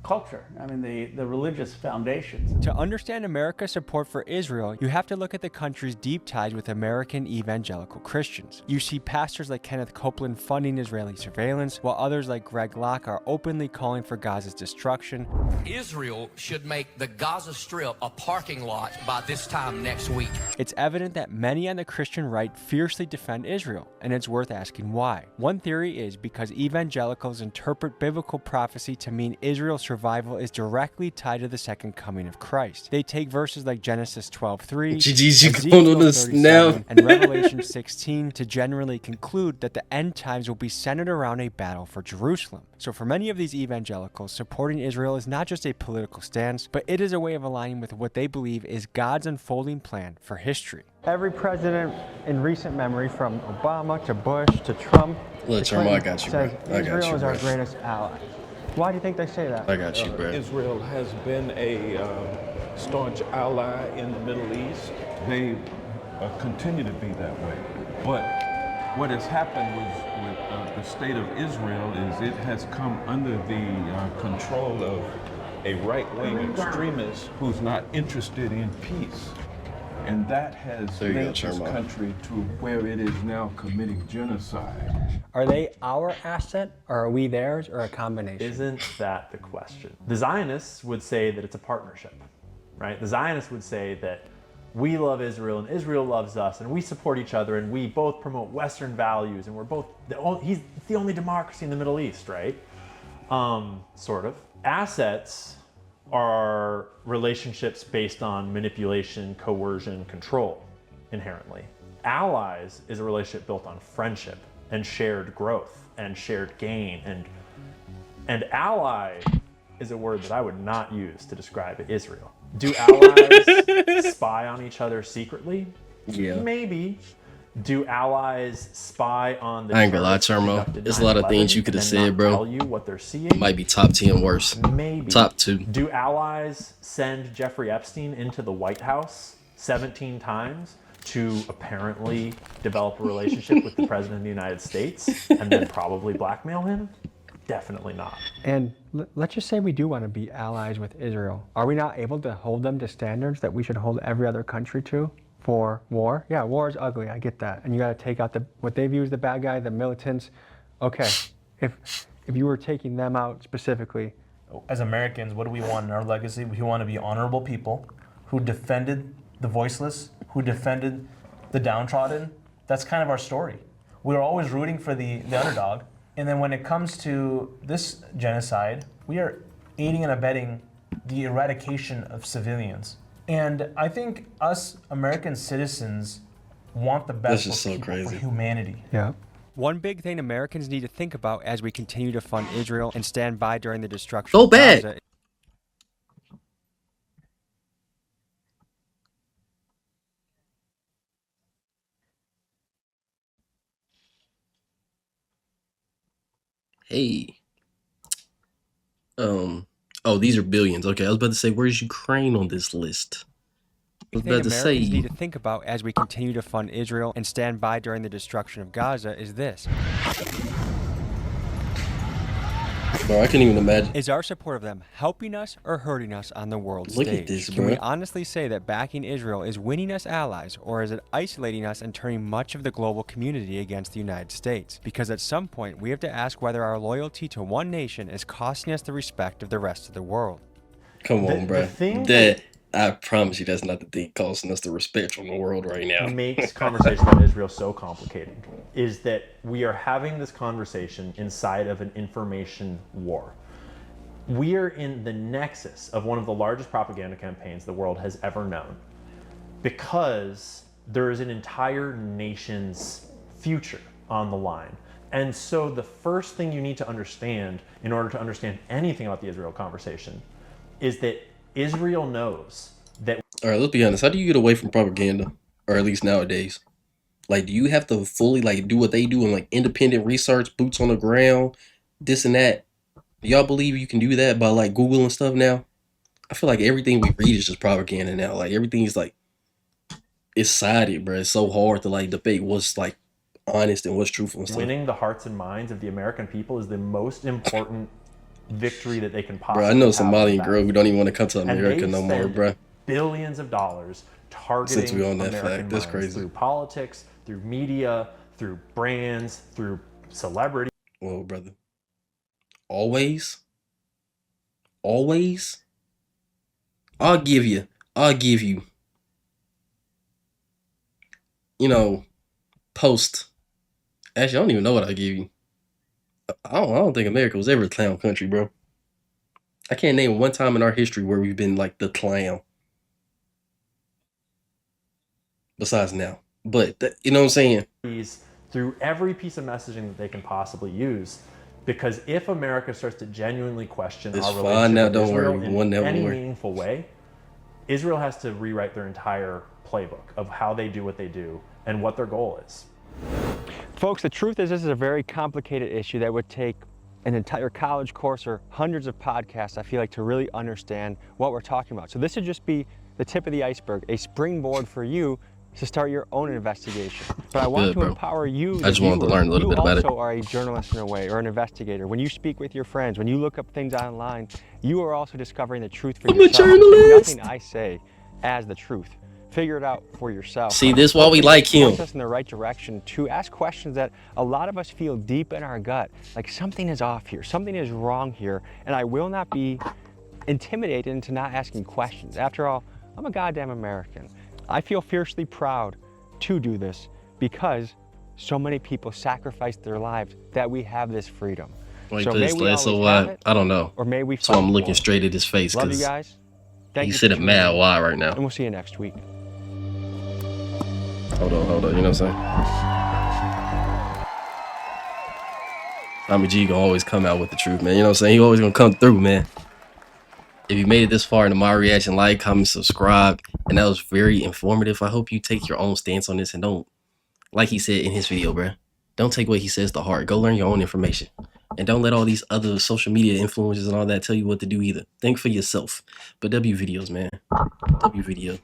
H: culture. I mean, the religious foundations.
N: To understand America's support for Israel, you have to look at the country's deep ties with American evangelical Christians. You see pastors like Kenneth Copeland funding Israeli surveillance, while others like Greg Locke are openly calling for Gaza's destruction.
Y: Israel should make the Gaza Strip a parking lot by this time next week.
N: It's evident that many on the Christian right fiercely defend Israel, and it's worth asking why. One theory is because evangelicals interpret biblical prophecy to mean Israel's survival is directly tied to the second coming of Christ. They take verses like Genesis 12:3, Ezekiel 37, and Revelation 16 to generally conclude that the end times will be centered around a battle for Jerusalem. So for many of these evangelicals, supporting Israel is not just a political stance, but it is a way of aligning with what they believe is God's unfolding plan for history.
F: Every president in recent memory, from Obama to Bush to Trump,
A: says
F: Israel is our greatest ally. Why do you think they say that?
A: I got you, bro.
T: Israel has been a staunch ally in the Middle East. They continue to be that way. But what has happened with the state of Israel is it has come under the control of a right-wing extremist who's not interested in peace. And that has led this country to where it is now committing genocide.
N: Are they our asset, or are we theirs, or a combination?
G: Isn't that the question? The Zionists would say that it's a partnership, right? The Zionists would say that we love Israel and Israel loves us and we support each other and we both promote Western values and we're both, he's the only democracy in the Middle East, right? Sort of. Assets are relationships based on manipulation, coercion, control, inherently. Allies is a relationship built on friendship and shared growth and shared gain. And ally is a word that I would not use to describe Israel. Do allies spy on each other secretly?
A: Yeah.
G: Maybe. Do allies spy on the
A: I ain't gonna lie, Charmo. There's a lot of things you could have said, bro.
G: Tell you what they're seeing?
A: Might be top 10 worst.
G: Maybe.
A: Top 2.
G: Do allies send Jeffrey Epstein into the White House 17 times to apparently develop a relationship with the President of the United States and then probably blackmail him? Definitely not.
N: And let's just say we do want to be allies with Israel. Are we not able to hold them to standards that we should hold every other country to for war? Yeah, war is ugly, I get that. And you got to take out what they view as the bad guy, the militants. Okay, if you were taking them out specifically.
G: As Americans, what do we want in our legacy? We want to be honorable people who defended the voiceless, who defended the downtrodden. That's kind of our story. We're always rooting for the underdog. And then when it comes to this genocide, we are aiding and abetting the eradication of civilians. And I think us American citizens want the best for people, for humanity.
N: Yeah.
F: One big thing Americans need to think about as we continue to fund Israel and stand by during the destruction
A: Go
F: of
A: back.
F: Gaza.
A: Hey. Oh, these are billions. Okay, I was about to say, where's Ukraine on this list? I was about to say.
F: Americans need to think about as we continue to fund Israel and stand by during the destruction of Gaza is this.
A: Bro, I can't even imagine.
F: Is our support of them helping us or hurting us on the world
A: Look
F: stage?
A: at this,
F: Can
A: bro.
F: we honestly say that backing Israel is winning us allies, or is it isolating us and turning much of the global community against the United States? Because at some point, we have to ask whether our loyalty to one nation is costing us the respect of the rest of the world.
A: Come on, bro. That I promise you, that's not the thing costing us the respect from the world right now.
G: Makes conversation about Israel so complicated is that we are having this conversation inside of an information war. We are in the nexus of one of the largest propaganda campaigns the world has ever known because there is an entire nation's future on the line. And so the first thing you need to understand in order to understand anything about the Israel conversation is that Israel knows that.
A: All right, let's be honest. How do you get away from propaganda? Or at least nowadays. Like, do you have to fully, like, do what they do in, like, independent research, boots on the ground, this and that? Do y'all believe you can do that by, like, Google and stuff now? I feel like everything we read is just propaganda now. Like, everything is, like, it's sided, bro. It's so hard to, like, debate what's, like, honest and what's truthful and stuff.
G: Winning the hearts and minds of the American people is the most important victory that they can possibly
A: Bro, I know
G: have.
A: Somalian girl who don't even want to come to
G: And
A: America
G: they
A: no more,
G: spend
A: bro.
G: billions of dollars targeting
A: Since we on that
G: American
A: fact, that's
G: minds
A: crazy.
G: through politics, through media, through brands, through celebrity.
A: Whoa, brother. Always? Always? I'll give you, you know, post. Actually, I don't even know what I'll give you. I don't think America was ever a clown country, bro. I can't name one time in our history where we've been like the clown. Besides now. But, you know what I'm saying?
G: Through every piece of messaging that they can possibly use. Because if America starts to genuinely question our relationship with Israel in any meaningful way, Israel has to rewrite their entire playbook of how they do what they do and what their goal is.
F: Folks, the truth is this is a very complicated issue that would take an entire college course or hundreds of podcasts, I feel like, to really understand what we're talking about. So this would just be the tip of the iceberg, a springboard for you to start your own investigation. But I want to empower you.
A: I just wanted to learn a little bit about it.
F: You also are a journalist in a way, or an investigator. When you speak with your friends, when you look up things online, you are also discovering the truth for yourself.
A: I'm a journalist.
F: Nothing I say as the truth. Figure it out for yourself.
A: See, this is why we like him.
F: Puts us in the right direction to ask questions that a lot of us feel deep in our gut, like something is off here, something is wrong here, and I will not be intimidated into not asking questions. After all, I'm a goddamn American. I feel fiercely proud to do this because so many people sacrificed their lives that we have this freedom.
A: Wait,
F: so
A: this, so what? I don't know.
F: Or may we
A: so I'm looking straight at his face
F: because
A: because
F: you guys.
A: He's sitting mad wide right now.
F: And we'll see you next week.
A: Hold on. You know what I'm saying? Tommy G gonna always come out with the truth, man. You know what I'm saying? He always gonna come through, man. If you made it this far into my reaction, like, comment, subscribe. And that was very informative. I hope you take your own stance on this and don't, like he said in his video, bro, don't take what he says to heart. Go learn your own information. And don't let all these other social media influencers and all that tell you what to do either. Think for yourself. But W videos, man. W video.